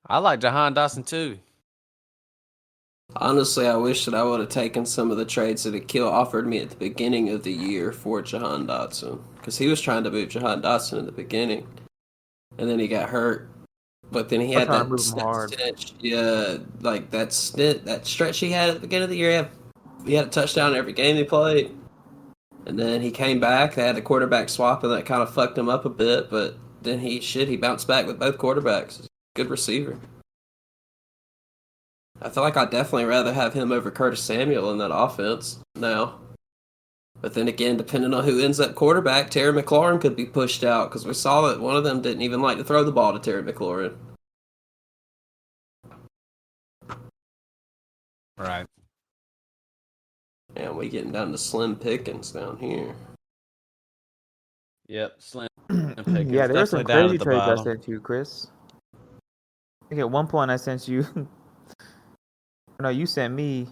I like Jahan Dotson too. Honestly, I wish that I would have taken some of the trades that Akil offered me at the beginning of the year for Jahan Dotson. Because he was trying to move Jahan Dotson in the beginning. And then he got hurt. But then he I'm had trying to that move him hard. stretch, like that stretch he had at the beginning of the year. He had a touchdown every game he played. And then he came back. They had the quarterback swap, and that kind of fucked him up a bit. But then he bounced back with both quarterbacks. Good receiver. I feel like I'd definitely rather have him over Curtis Samuel in that offense now. But then again, depending on who ends up quarterback, Terry McLaurin could be pushed out because we saw that one of them didn't even like to throw the ball to Terry McLaurin. Right. And we getting down to slim pickings down here. Yep. Slim pickings. Yeah, there were some Definitely down crazy at the trades I bottom. sent you, Chris. I think at one point I sent you. No, you sent me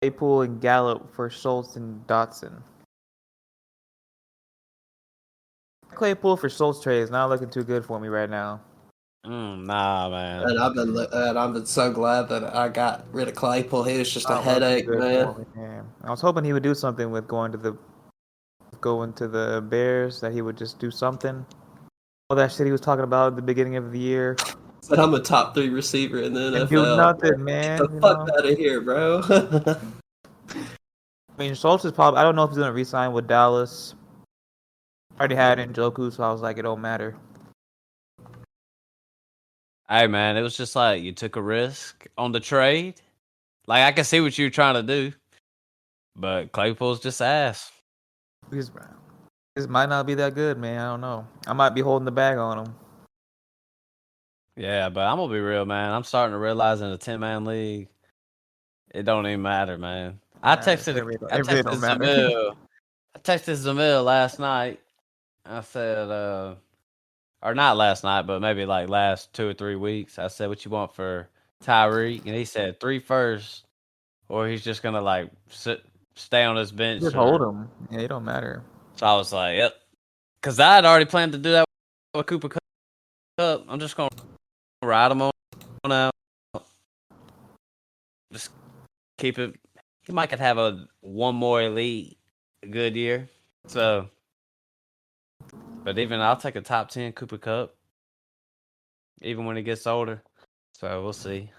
Claypool and Gallup for Schultz and Dotson. Claypool for Schultz trade is not looking too good for me right now. Nah, man. And I've been so glad that I got rid of Claypool. He was just a Not looking headache, good man. for me, man. I was hoping he would do something with going to the Bears. That he would just do something. All that shit he was talking about at the beginning of the year. Said I'm a top 3 receiver in the And do NFL. nothing, man. Get the fuck out of here, bro. I mean, Schultz is probably. I don't know if he's gonna re-sign with Dallas. I already had Njoku, so I was like, it don't matter. Hey, man, it was just like you took a risk on the trade. Like, I can see what you're trying to do, but Claypool's just ass. This might not be that good, man. I don't know. I might be holding the bag on him. Yeah, but I'm gonna be real, man. I'm starting to realize in a 10-man league, it don't even matter, man. I texted don't matter. Zamil. I texted Zamil last night. I said, or not last night, but maybe like last 2 or 3 weeks. I said, "What you want for Tyreek?" And he said 3 firsts, or he's just gonna like stay on his bench. Just hold him. Yeah, it don't matter. So I was like, "Yep," because I had already planned to do that with Cooper Kupp. I'm just gonna ride him on out. Just keep it. He might could have one more elite good year. So, but even I'll take a top 10 Cooper Kupp, even when he gets older. So we'll see.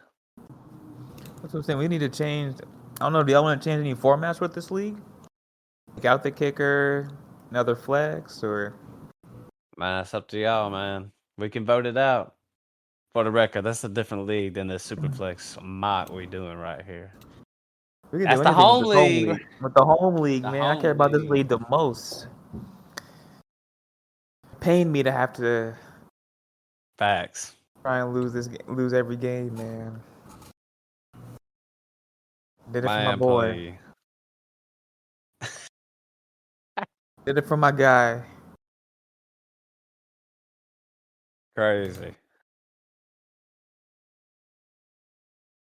That's what I'm saying. We need to change. I don't know. Do y'all want to change any formats with this league? Take out the kicker, another flex, or Man, it's up to y'all, man. We can vote it out. For the record, that's a different league than the Superflex mock we doing right here. we can That's do the anything home with the home league. league. With the home league, The man, I home care about this league. league the most. Paying me to have to. Facts. Try and lose every game, man. Did it for my Man, boy. please. Did it for my guy. Crazy.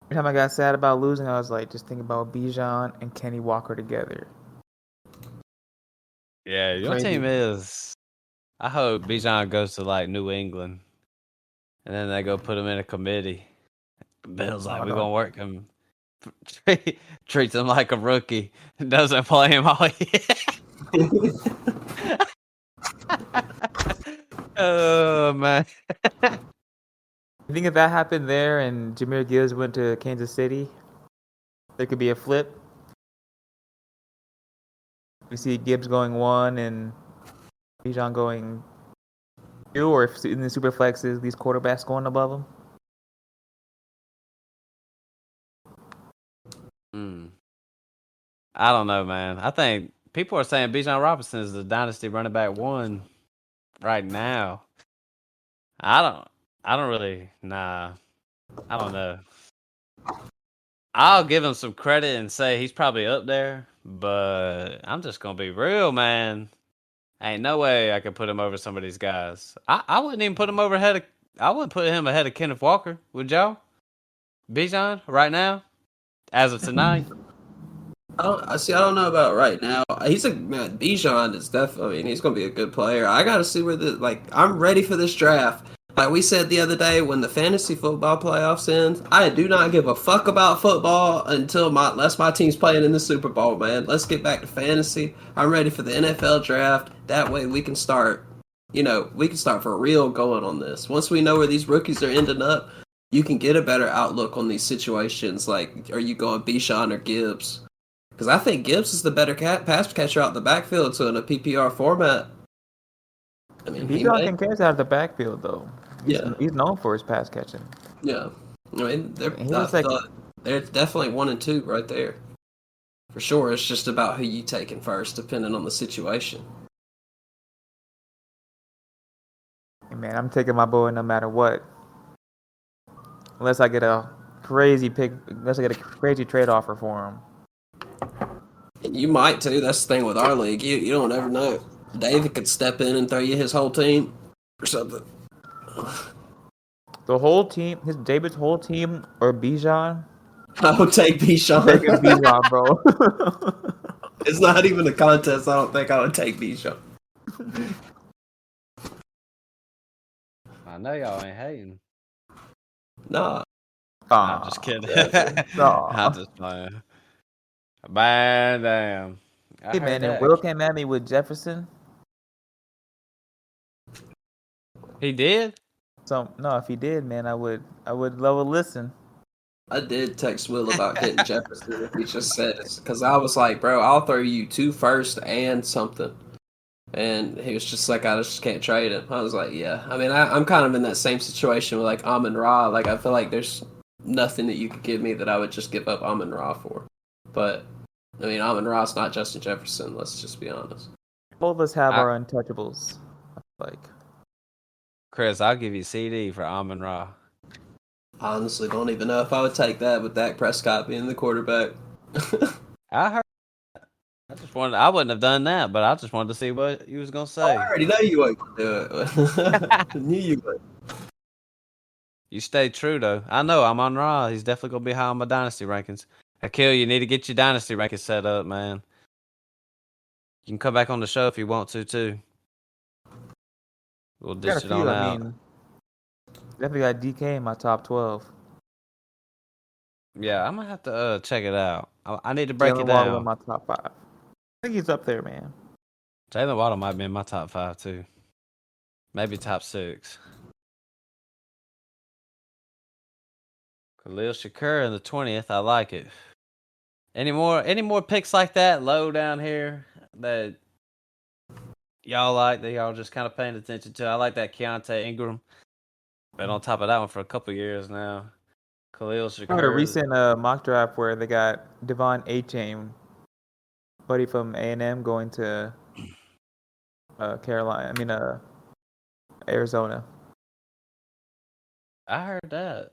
Every time I got sad about losing, I was like, just think about Bijan and Kenny Walker together. Yeah, your Crazy. team is. I hope Bijan goes to like New England, and then they go put him in a committee. Bill's like, I we're don't. gonna work him. Treats him like a rookie. Doesn't play him all year. Oh man. You think if that happened there and Jahmyr Gibbs went to Kansas City, there could be a flip? We see Gibbs going 1 and Bijan going 2, or if in the Superflexes, these quarterbacks going above him? I don't know, man. I think people are saying Bijan Robinson is the dynasty running back 1 right now. I don't really. Nah. I don't know. I'll give him some credit and say he's probably up there, but I'm just gonna be real, man. Ain't no way I could put him over some of these guys. I wouldn't even put him over ahead of. I wouldn't put him ahead of Kenneth Walker. Would y'all? Bijan right now, as of tonight. I don't know about right now. He's a man. Bijan is definitely. I mean, he's gonna be a good player. I gotta see where I'm ready for this draft. Like we said the other day, when the fantasy football playoffs end, I do not give a fuck about football unless my team's playing in the Super Bowl. Man, let's get back to fantasy. I'm ready for the NFL draft. That way we can start. We can start for real going on this. Once we know where these rookies are ending up, you can get a better outlook on these situations. Like, are you going Bijan or Gibbs? Because I think Gibbs is the better pass catcher out the backfield, so in a PPR format, I mean, Bijan can catch out of the backfield, though. Yeah. He's known for his pass catching. Yeah. I mean, they're definitely 1 and 2 right there. For sure, it's just about who you taking first, depending on the situation. Hey, man, I'm taking my boy no matter what. Unless I get a crazy trade offer for him. And you might too. That's the thing with our league. You don't ever know. David could step in and throw you his whole team or something. The whole team, David's whole team, or Bijan? I would take Bijan. Taking Bijan, bro. It's not even a contest. I don't think I would take Bijan. I know y'all ain't hating. Nah. I'm just kidding. I'm just playing. Man, damn. Hey, man, and Will came at me with Jefferson. He did? So no, if he did, man, I would love a listen. I did text Will about getting Jefferson. He just said it because I was like, bro, I'll throw you 2 first and something. And he was just like, I just can't trade him. I was like, yeah. I mean, I'm kind of in that same situation with like Amon Ra. Like, I feel like there's nothing that you could give me that I would just give up Amon Ra for. But I mean, Amon Ra's not Justin Jefferson. Let's just be honest. Both of us have our untouchables. Like, Chris, I'll give you CD for Amon Ra. I honestly don't even know if I would take that with Dak Prescott being the quarterback. I heard. I wouldn't have done that, but I just wanted to see what you was gonna say. I already know you ain't gonna do it. I knew you would. You stayed true though. I know I'm on Ra. He's definitely gonna be high on my dynasty rankings. Aqil, you need to get your dynasty rankings set up, man. You can come back on the show if you want to too. We'll dish it on out. I mean, definitely got DK in my top 12. Yeah, I'm gonna have to check it out. I need to break Jalen it Waddle down. in my top 5. I think he's up there, man. Jalen Waddle might be in my top 5 too. Maybe top 6. Khalil Shakur in the 20th. I like it. Any more picks like that low down here that y'all like, that y'all just kind of paying attention to? I like that Keontae Ingram. Been on top of that one for a couple years now. Khalil Shakur. I heard a recent mock draft where they got Devon A-Chain, buddy from A&M, going to Arizona. I heard that.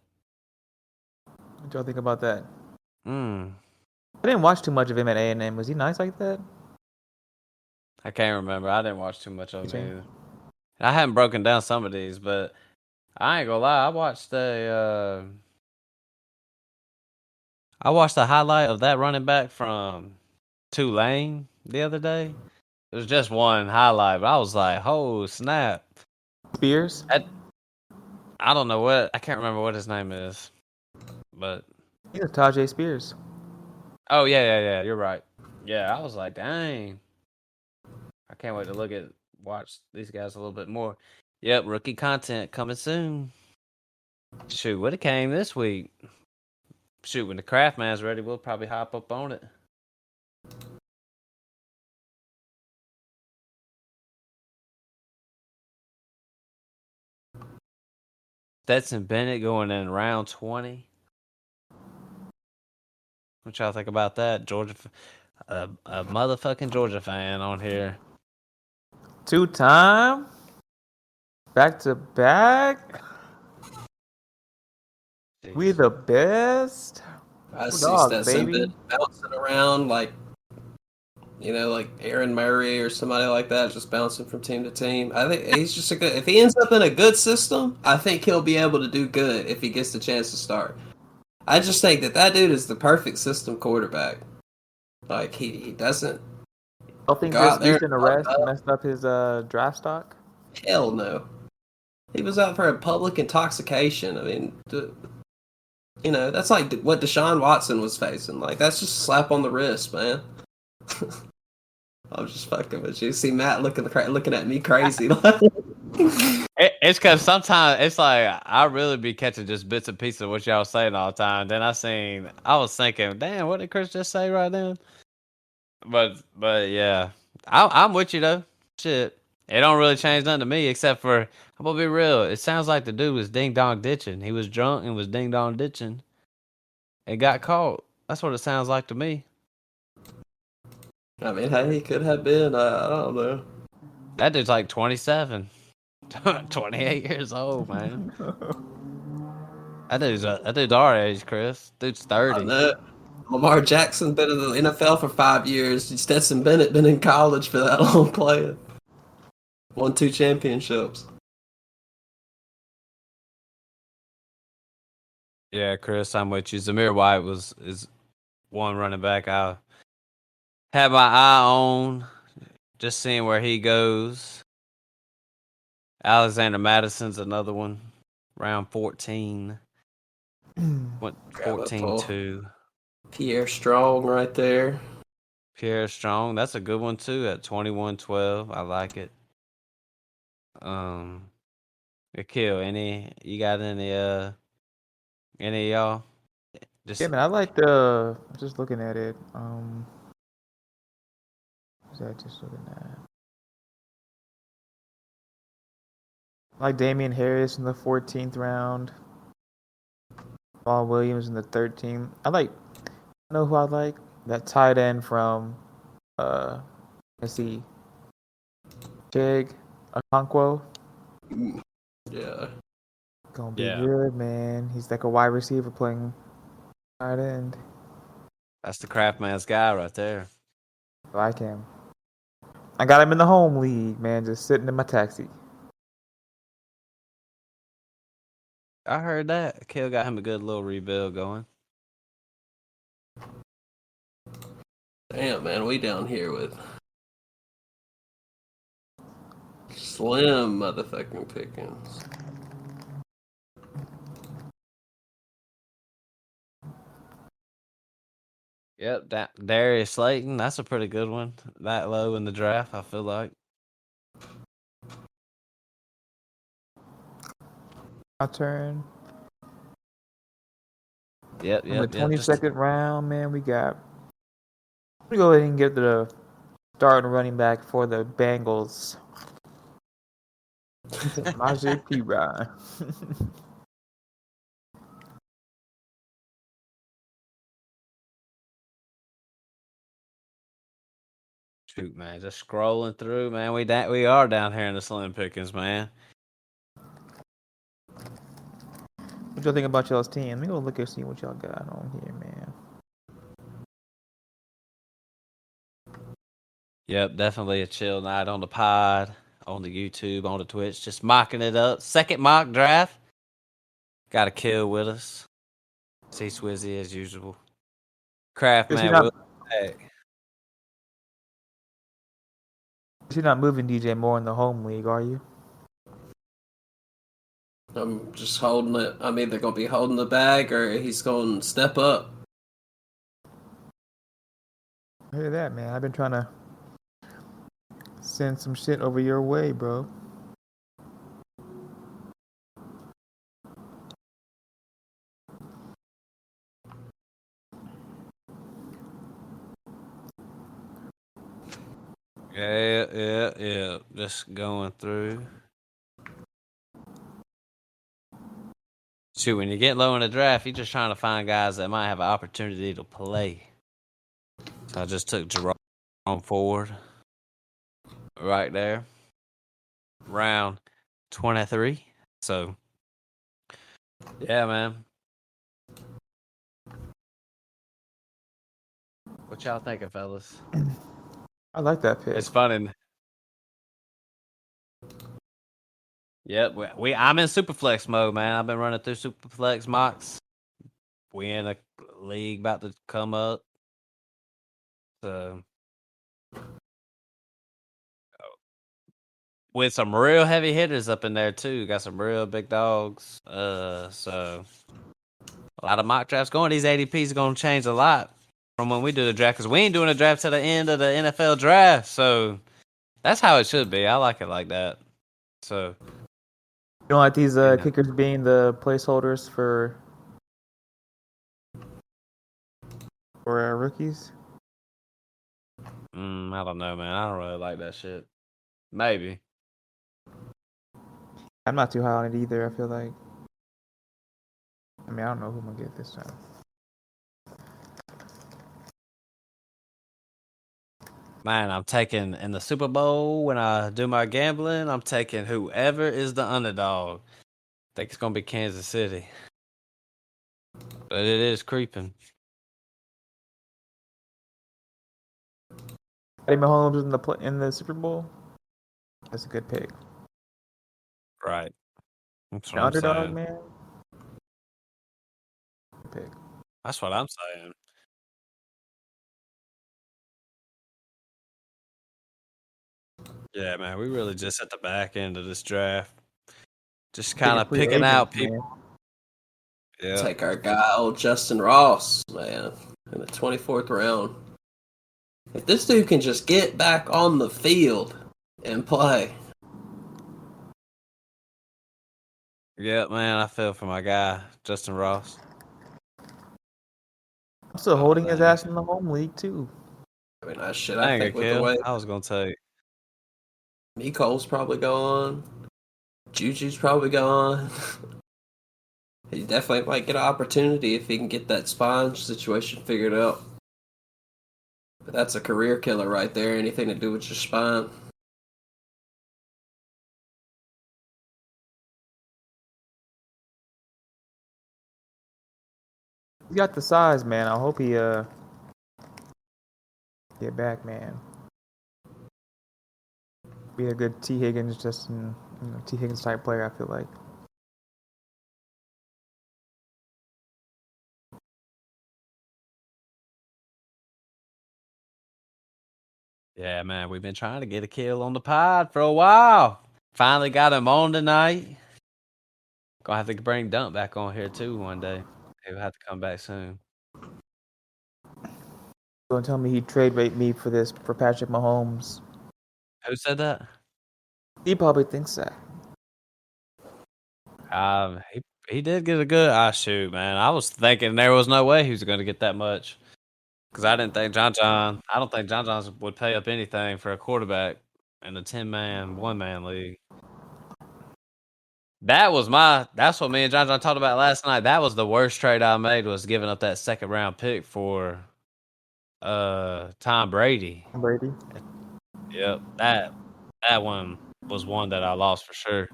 What y'all think about that? I I didn't watch too much of him at A&M. Was he nice like that? can't remember. I didn't watch too much of him Teaching? either. I haven't broken down some of these, but I ain't gonna lie. I watched the highlight of that running back from Tulane the other day. It was just one highlight, but I was like, "Oh snap!" Spears? I don't know what I can't remember what his name is, but He was Tajay Spears. oh yeah. You're right. Yeah, I was like, "Dang!" I can't wait to watch these guys a little bit more. Yep, rookie content coming soon. Shoot, would have came this week. Shoot, when the craft man's ready, we'll probably hop up on it. Stetson Bennett going in round 20. What y'all think about that? Georgia, a motherfucking Georgia fan on here. 2-time? Back to back? We the best? I see Dogs, Stetson baby. Bennett bouncing around like Aaron Murray or somebody like that, just bouncing from team to team. I think he's just a good. If he ends up in a good system, I think he'll be able to do good if he gets the chance to start. I just think that dude is the perfect system quarterback. Like he doesn't Don't think go this out there and recent fuck arrest up. messed up his draft stock? Hell no. He was out for a public intoxication. I mean, that's like what Deshaun Watson was facing. Like that's just a slap on the wrist, man. I'm just fucking with you. See Matt looking at me crazy. It's because sometimes it's like I really be catching just bits and pieces of what y'all saying all the time. Then I was thinking, damn, what did Chris just say right then? But yeah, I'm with you though. Shit, it don't really change nothing to me except for I'm gonna be real. It sounds like the dude was ding dong ditching. He was drunk and was ding dong ditching and got caught. That's what it sounds like to me. I mean, hey, he could have been. I don't know. That dude's like 27, 28 years old, man. That dude's our age, Chris. Dude's I 30. know. Lamar Jackson been in the NFL for 5 years. Stetson Bennett been in college for that long playing. Won 2 championships. Yeah, Chris, I'm with you. Zamir White is one running back I have my eye on, just seeing where he goes. Alexander Madison's another one, round 14. Went Grab up 14-2. Pierre Strong right there. Pierre Strong, that's a good one too at 21-12. I like it. Aqil, you got any of y'all? Yeah, man, I like the. Just looking at it. What's that? Just looking at. I like Damian Harris in the 14th round. Paul Williams in the 13th. I know who I like? That tight end from, let's see, Chig Okonkwo. Yeah. Gonna be good, man. He's like a wide receiver playing tight end. That's the craft man's guy right there. I like him. I got him in the home league, man, just sitting in my taxi. I heard that. Aqil got him a good little rebuild going. Damn, man, we down here with slim motherfucking pickings. Yep, Darius Slayton. That's a pretty good one. That low in the draft, I feel like. My turn. Yep. In the 22nd round, man, we go ahead and get the starting running back for the Bengals. Majid P-Ryan. Shoot, man, just scrolling through, man. We are down here in the slim pickings, man. What y'all think about y'all's team? Let me go look and see what y'all got on here, man. Yep, definitely a chill night on the pod, on the YouTube, on the Twitch, just mocking it up. Second mock draft. Got a kill with us. See Swizzy as usual. Craftman will back. You're not moving DJ more in the home league, are you? I'm just holding it. I'm either going to be holding the bag or he's going to step up. I hear that, man. I've been trying to send some shit over your way, bro. Yeah. Just going through. Shoot, when you get low in the draft, you're just trying to find guys that might have an opportunity to play. So I just took Jerome forward. Right there. Round 23. So, yeah, man. What y'all thinking, fellas? I like that pick. It's funny. Yep, I'm in Superflex mode, man. I've been running through Superflex mocks. We in a league about to come up. So, with some real heavy hitters up in there too. Got some real big dogs. So a lot of mock drafts going. These ADPs are gonna change a lot from when we do the draft, because we ain't doing a draft to the end of the NFL draft. So that's how it should be. I like it like that. So You don't like these kickers being the placeholders for rookies? I don't know, man. I don't really like that shit. Maybe. I'm not too high on it either. I feel like. I mean, I don't know who I'm gonna get this time. Man, I'm taking in the Super Bowl when I do my gambling. I'm taking whoever is the underdog. I think it's gonna be Kansas City, but it is creeping. Patty Mahomes in the Super Bowl. That's a good pick. Right. That's An what I'm underdog, saying. man. Good pick. That's what I'm saying. Yeah, man, we really just at the back end of this draft. Just kind of picking out people. Yeah. Take our guy, old Justin Ross, man, in the 24th round. If this dude can just get back on the field and play. Yeah, man, I feel for my guy, Justin Ross. I'm still holding his ass in the home league, too. I mean, I think with the way I was going to tell you. Nicole's probably gone. Juju's probably gone. He definitely might get an opportunity if he can get that spine situation figured out. But that's a career killer right there. Anything to do with your spine. He got the size, man. I hope he get back, man. Be a good T. Higgins, T. Higgins type player. I feel like. Yeah, man, we've been trying to get a kill on the pod for a while. Finally got him on tonight. Gonna have to bring Dump back on here too one day. He'll have to come back soon. Don't tell me he'd trade rate me for Patrick Mahomes. Who said that? He probably thinks that. He did get a good shoot, man. I was thinking there was no way he was gonna get that much. Because I didn't think I don't think John Johnson would pay up anything for a quarterback in a 10-man, one-man league. That's what me and John talked about last night. That was the worst trade I made, was giving up that second round pick for Tom Brady. Brady? Yep. That one was one that I lost for sure.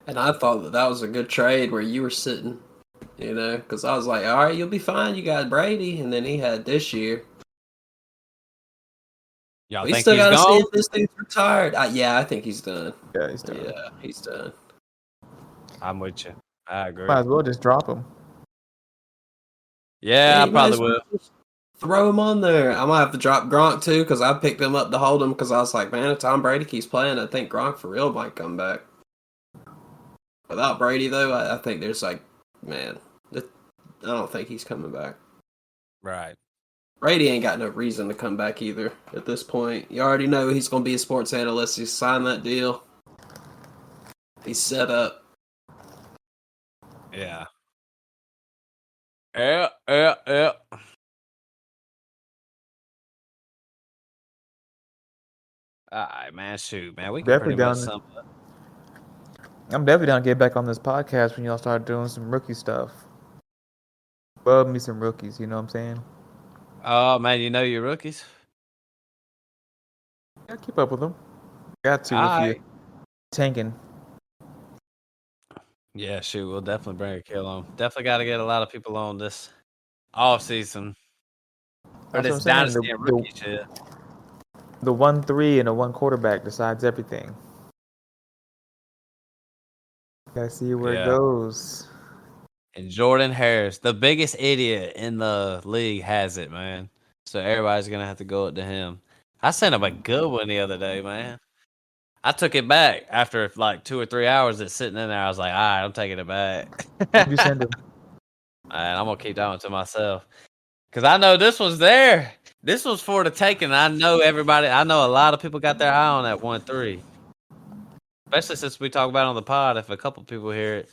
And I thought that was a good trade where you were sitting. You know, because I was like, all right, you'll be fine. You got Brady, and then he had this year. Y'all We think still he's got to see gone? if this dude's retired. Yeah, I think he's done. Yeah, he's done. Yeah, he's done. I'm with you. I agree. Might as well just drop him. Yeah, I you might probably as well will. just throw him on there. I might have to drop Gronk too because I picked him up to hold him because I was like, man, if Tom Brady keeps playing, I think Gronk for real might come back. Without Brady though, I think there's like, man, I don't think he's coming back. Right. Brady ain't got no reason to come back either at this point. You already know he's going to be a sports analyst. He's signed that deal. He's set up. Yeah. Yeah. All right, man. Shoot, man. We can Definitely pretty much down. sum up. I'm definitely down to get back on this podcast when y'all start doing some rookie stuff. Love me some rookies, you know what I'm saying? Oh, man, you know your rookies? Yeah, keep up with them. Got to All if you're right. tanking. Yeah, shoot. We'll definitely bring Aqil on. Definitely got to get a lot of people on this off season for That's what this I'm saying. dynasty and rookie shit. The 1-3 and the one quarterback decides everything. Gotta see where it Yeah. goes. And Jordan Harris, the biggest idiot in the league, has it, man. So everybody's going to have to go up to him. I sent him a good one the other day, man. I took it back after like 2 or 3 hours of sitting in there. I was like, all right, I'm taking it back. Who'd you send him? And I'm going to keep that one to myself. Because I know this was there. This was for the taking. I know a lot of people got their eye on that 1-3. Especially since we talk about it on the pod. If a couple people hear it,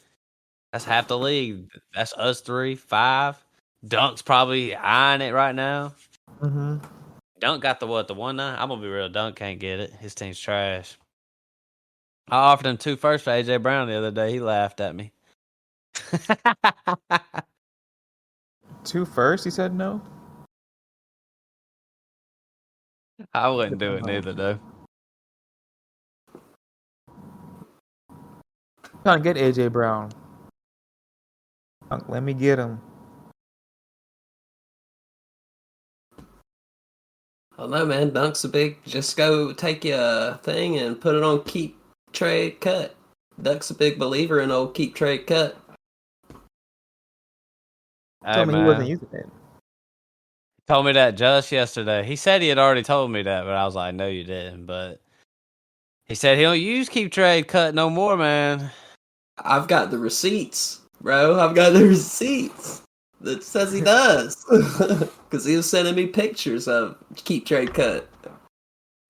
that's half the league. That's us 3, 5. Dunk's probably eyeing it right now. Mm-hmm. Dunk got the 1-9? I'm going to be real. Dunk can't get it. His team's trash. I offered him 2 firsts for AJ Brown the other day. He laughed at me. 2 first, he said no? I wouldn't do it neither, though. Trying to get AJ Brown. Let me get him. I don't know, man. Dunk's a big. Just go take your thing and put it on keep, trade, cut. Dunk's a big believer in old keep, trade, cut. Hey, Told me he wasn't using it. Told me that just yesterday. He said he had already told me that, but I was like, no, you didn't. But he said he don't use keep trade cut no more, man. I've got the receipts, bro. I've got the receipts that says he does. Because he was sending me pictures of keep, trade, cut.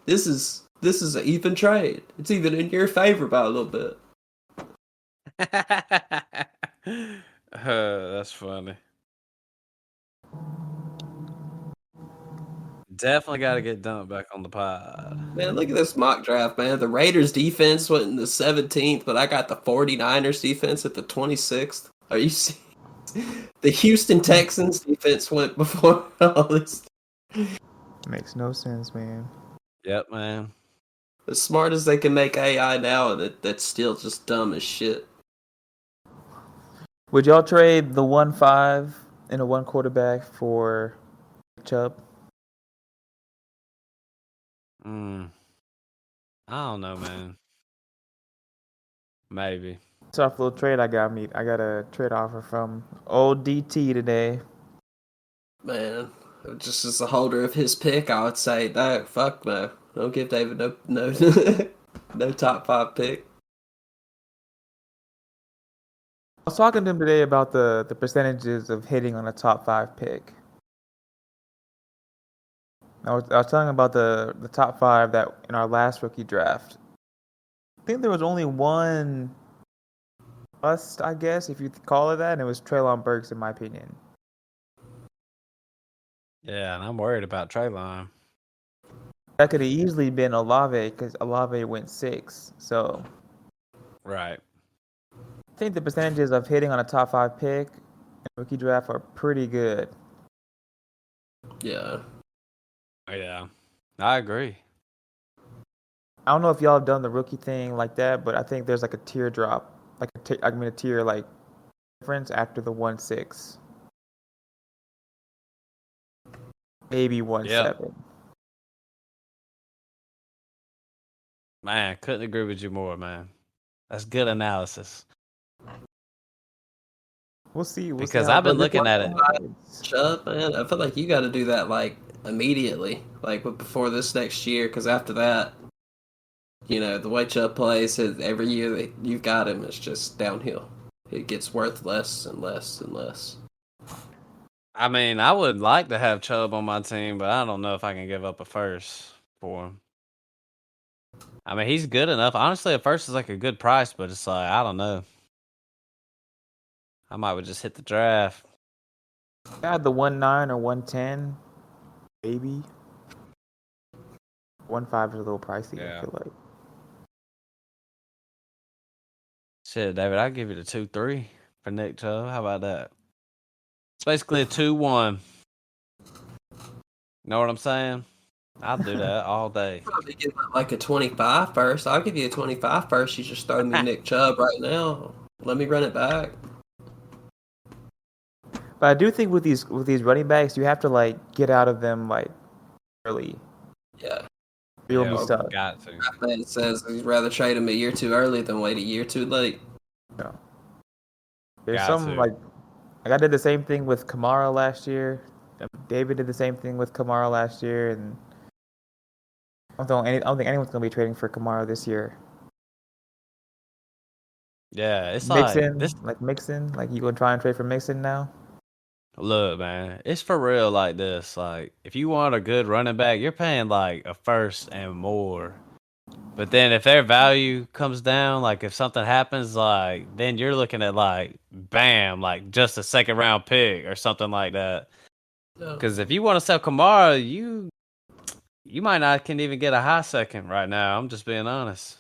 This is an even trade. It's even in your favor by a little bit. That's funny. Definitely got to get Dunk back on the pod. Man, look at this mock draft, man. The Raiders defense went in the 17th, but I got the 49ers defense at the 26th. Are you serious? The Houston Texans defense went before all this. Makes no sense, man. Yep, man. As smart as they can make AI now, that's still just dumb as shit. Would y'all trade the 1-5 and a 1 quarterback for Chubb? I don't know, man. Maybe. Tough little trade I got a trade offer from old DT today. Man, just as a holder of his pick, I would say, no, fuck no. Don't give David no no top 5 pick. I was talking to him today about the percentages of hitting on a top 5 pick. I was telling him about the top 5 that in our last rookie draft. I think there was only one bust, I guess, if you call it that, and it was Treylon Burks, in my opinion. Yeah, and I'm worried about Treylon. That could have easily been Olave, because Olave went 6. So Right. I think the percentages of hitting on a top 5 pick in rookie draft are pretty good. Yeah. Yeah. I agree. I don't know if y'all have done the rookie thing like that, but I think there's like a teardrop, a tier like difference after the 1.6. Maybe 1.7. Man, couldn't agree with you more, man. That's good analysis. We'll see. Because I've been looking at it. Chubb, man, I feel like you got to do that like immediately, like before this next year, because after that, the way Chubb plays, every year that you've got him, it's just downhill. It gets worth less and less and less. I mean, I would like to have Chubb on my team, but I don't know if I can give up a first for him. I mean, he's good enough. Honestly, a first is like a good price, but it's like, I don't know. I might would just hit the draft. I had the 1.9 or 1.10, maybe. 1.5 is a little pricey, I feel like. Shit, David, I'll give you the 2-3 for Nick Chubb. How about that? It's basically a 2-1. Know what I'm saying? I'll do that all day. Probably give it like a 25 first. I'll give you a 25 first. You just throw me Nick Chubb right now. Let me run it back. But I do think with these running backs, you have to like get out of them like early. Yeah. You'll be stuck. Got to. It says he'd rather trade him a year too early than wait a year too late. Yeah. There's some like I did the same thing with Kamara last year. David did the same thing with Kamara last year, and I don't think anyone's gonna be trading for Kamara this year. Yeah, it's Mixon, Mixon. Like you gonna try and trade for Mixon now? Look, man, it's for real like this. Like, if you want a good running back, you're paying like a first and more. But then if their value comes down, like if something happens, like then you're looking at like bam, like just a second round pick or something like that. Because if you want to sell Kamara, you might not can even get a high second right now. I'm just being honest.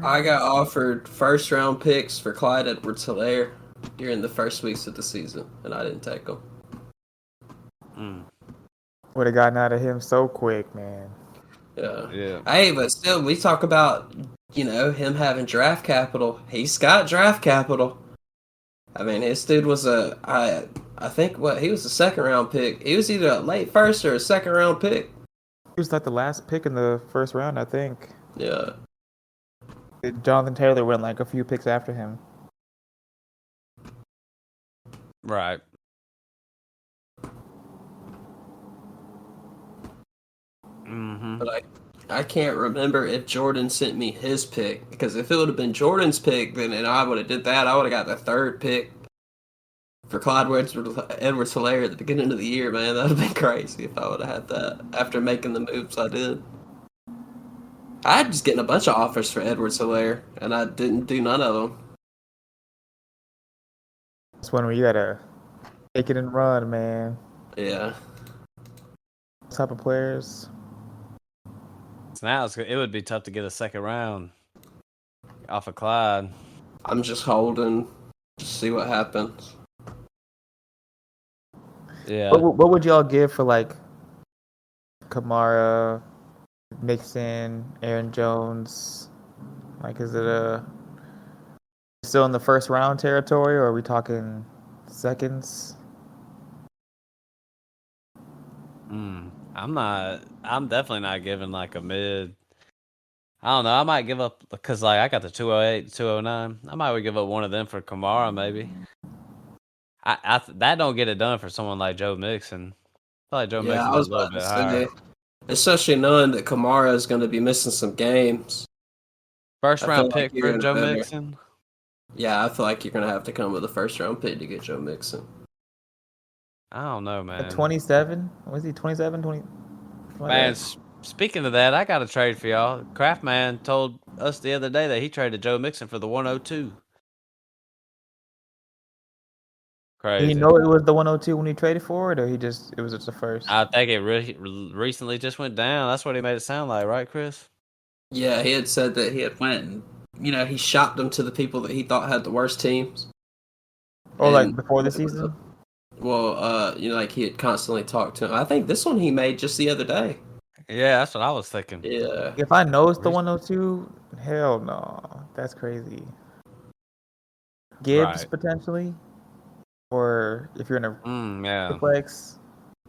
I got offered first round picks for Clyde Edwards-Helaire during the first weeks of the season, and I didn't take them. Would have gotten out of him so quick, man. Yeah. Hey, but still, we talk about him having draft capital. He's got draft capital. I mean, his dude was I think he was a second round pick. He was either a late first or a second round pick. He was like the last pick in the first round, I think. Yeah. Jonathan Taylor went like a few picks after him. Right. But I can't remember if Jordan sent me his pick, because if it would have been Jordan's pick, then I would have did that. I would have got the third pick for Clyde Edwards-Helaire at the beginning of the year, man. That would have been crazy if I would have had that after making the moves I did. I had just getting a bunch of offers for Edwards-Helaire, and I didn't do none of them. It's one where you gotta take it and run, man. Yeah. Type of players. So now it would be tough to get a second round off of Clyde. I'm just holding to see what happens. Yeah. What would y'all give for like Kamara, Mixon, Aaron Jones? Like, is it still in the first round territory, or are we talking seconds? I'm definitely not giving like a mid. I don't know. I might give up because like I got the 208, 209. I might give up one of them for Kamara maybe. That don't get it done for someone like Joe Mixon. I feel like Joe Mixon is a little bit higher. Especially knowing that Kamara is going to be missing some games. First round pick for Joe Mixon? Yeah, I feel like you're going to have to come with a first round pick to get Joe Mixon. I don't know, man. 27? Was he 27? 20? Man, speaking of that, I got a trade for y'all. Craftman told us the other day that he traded Joe Mixon for the 102. Crazy. Did he know it was the 102 when he traded for it, or it was just the first? I think it recently just went down. That's what he made it sound like, right, Chris? Yeah, he had said that he had went and, he shopped them to the people that he thought had the worst teams. Oh, like before the season? Well, like he had constantly talked to him. I think this one he made just the other day. Yeah, that's what I was thinking. Yeah. If I know it's the 102, hell no. That's crazy. Gibbs Right. potentially, or if you're in a Yeah. Superflex.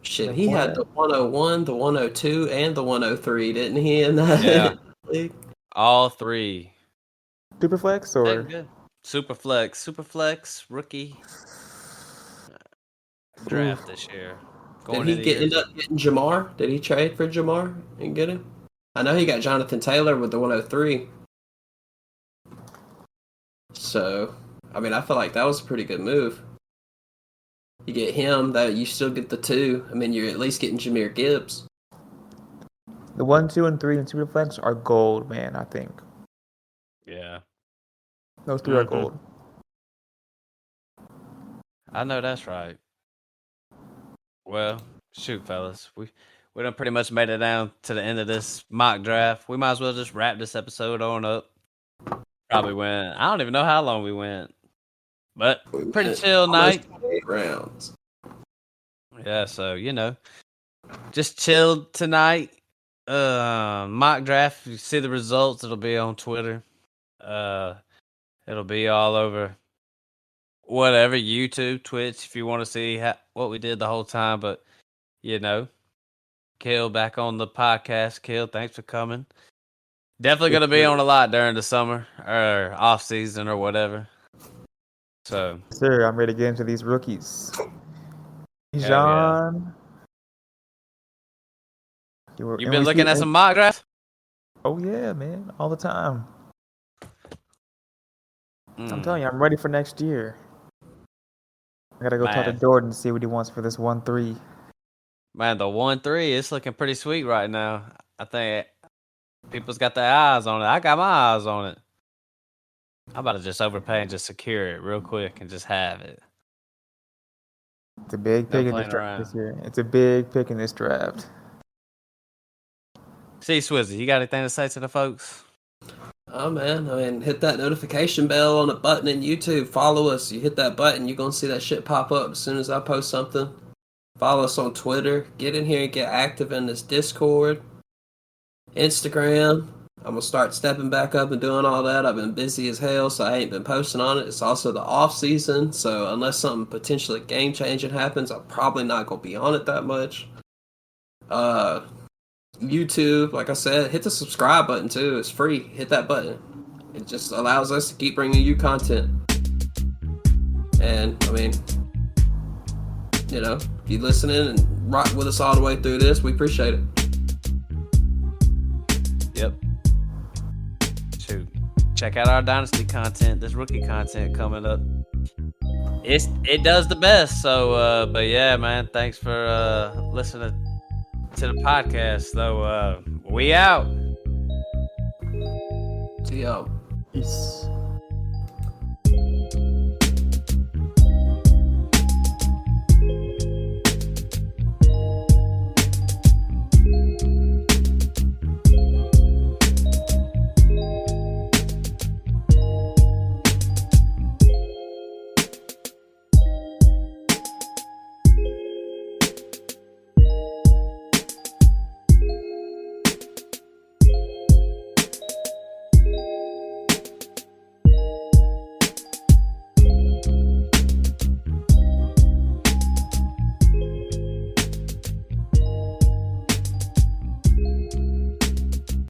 Shit, he had the 101, the 102, and the 103, didn't he? In that Yeah. league. All three. Superflex That or good. Superflex rookie draft this year. Going Did into he year end two. up getting Jamar? Did he trade for Jamar and get him? I know he got Jonathan Taylor with the 103. So, I mean, I feel like that was a pretty good move. You get him, that you still get the 2. I mean, you're at least getting Jahmyr Gibbs. the 1, 2, and 3 in Superflex are gold, man. I think Yeah. those 3 are gold. I know that's right. Well, shoot, fellas. We done pretty much made it down to the end of this mock draft. We might as well just wrap this episode on up. Probably went. I don't even know how long we went. But pretty chill night. 28 rounds. Yeah, so just chilled tonight. Mock draft. You see the results. It'll be on Twitter. It'll be all over whatever, YouTube, Twitch, if you want to see what we did the whole time. But Kill back on the podcast. Kill, thanks for coming. Definitely gonna be on a lot during the summer or off season or whatever. So, Sir, I'm ready to get into these rookies. yeah. Jean. You been looking at some mock drafts? Oh yeah, man, all the time. I'm telling Mm, you, I'm ready for next year. I gotta go talk to Man. Jordan and see what he wants for this 1-3. Man, the 1-3 is looking pretty sweet right now. I think people's got their eyes on it. I got my eyes on it. I'm about to just overpay and just secure it real quick and just have it. It's a big pick in this draft this year. It's a big pick in this draft. See, Swizzy, you got anything to say to the folks? Oh man, I mean, hit that notification bell on a button in YouTube. Follow us. You hit that button, you're gonna see that shit pop up as soon as I post something. Follow us on Twitter. Get in here and get active in this Discord, Instagram. I'm gonna start stepping back up and doing all that. I've been busy as hell, so I ain't been posting on it. It's also the off season, so unless something potentially game changing happens, I'm probably not gonna be on it that much. YouTube, like I said, hit the subscribe button too. It's free. Hit that button. It just allows us to keep bringing you content. And I mean, if you listening and rock with us all the way through this, we appreciate it. Yep. Shoot. Check out our Dynasty content. This rookie content coming up. It does the best. So, but yeah, man, thanks for listening to the podcast. So, we out. See y'all. Peace.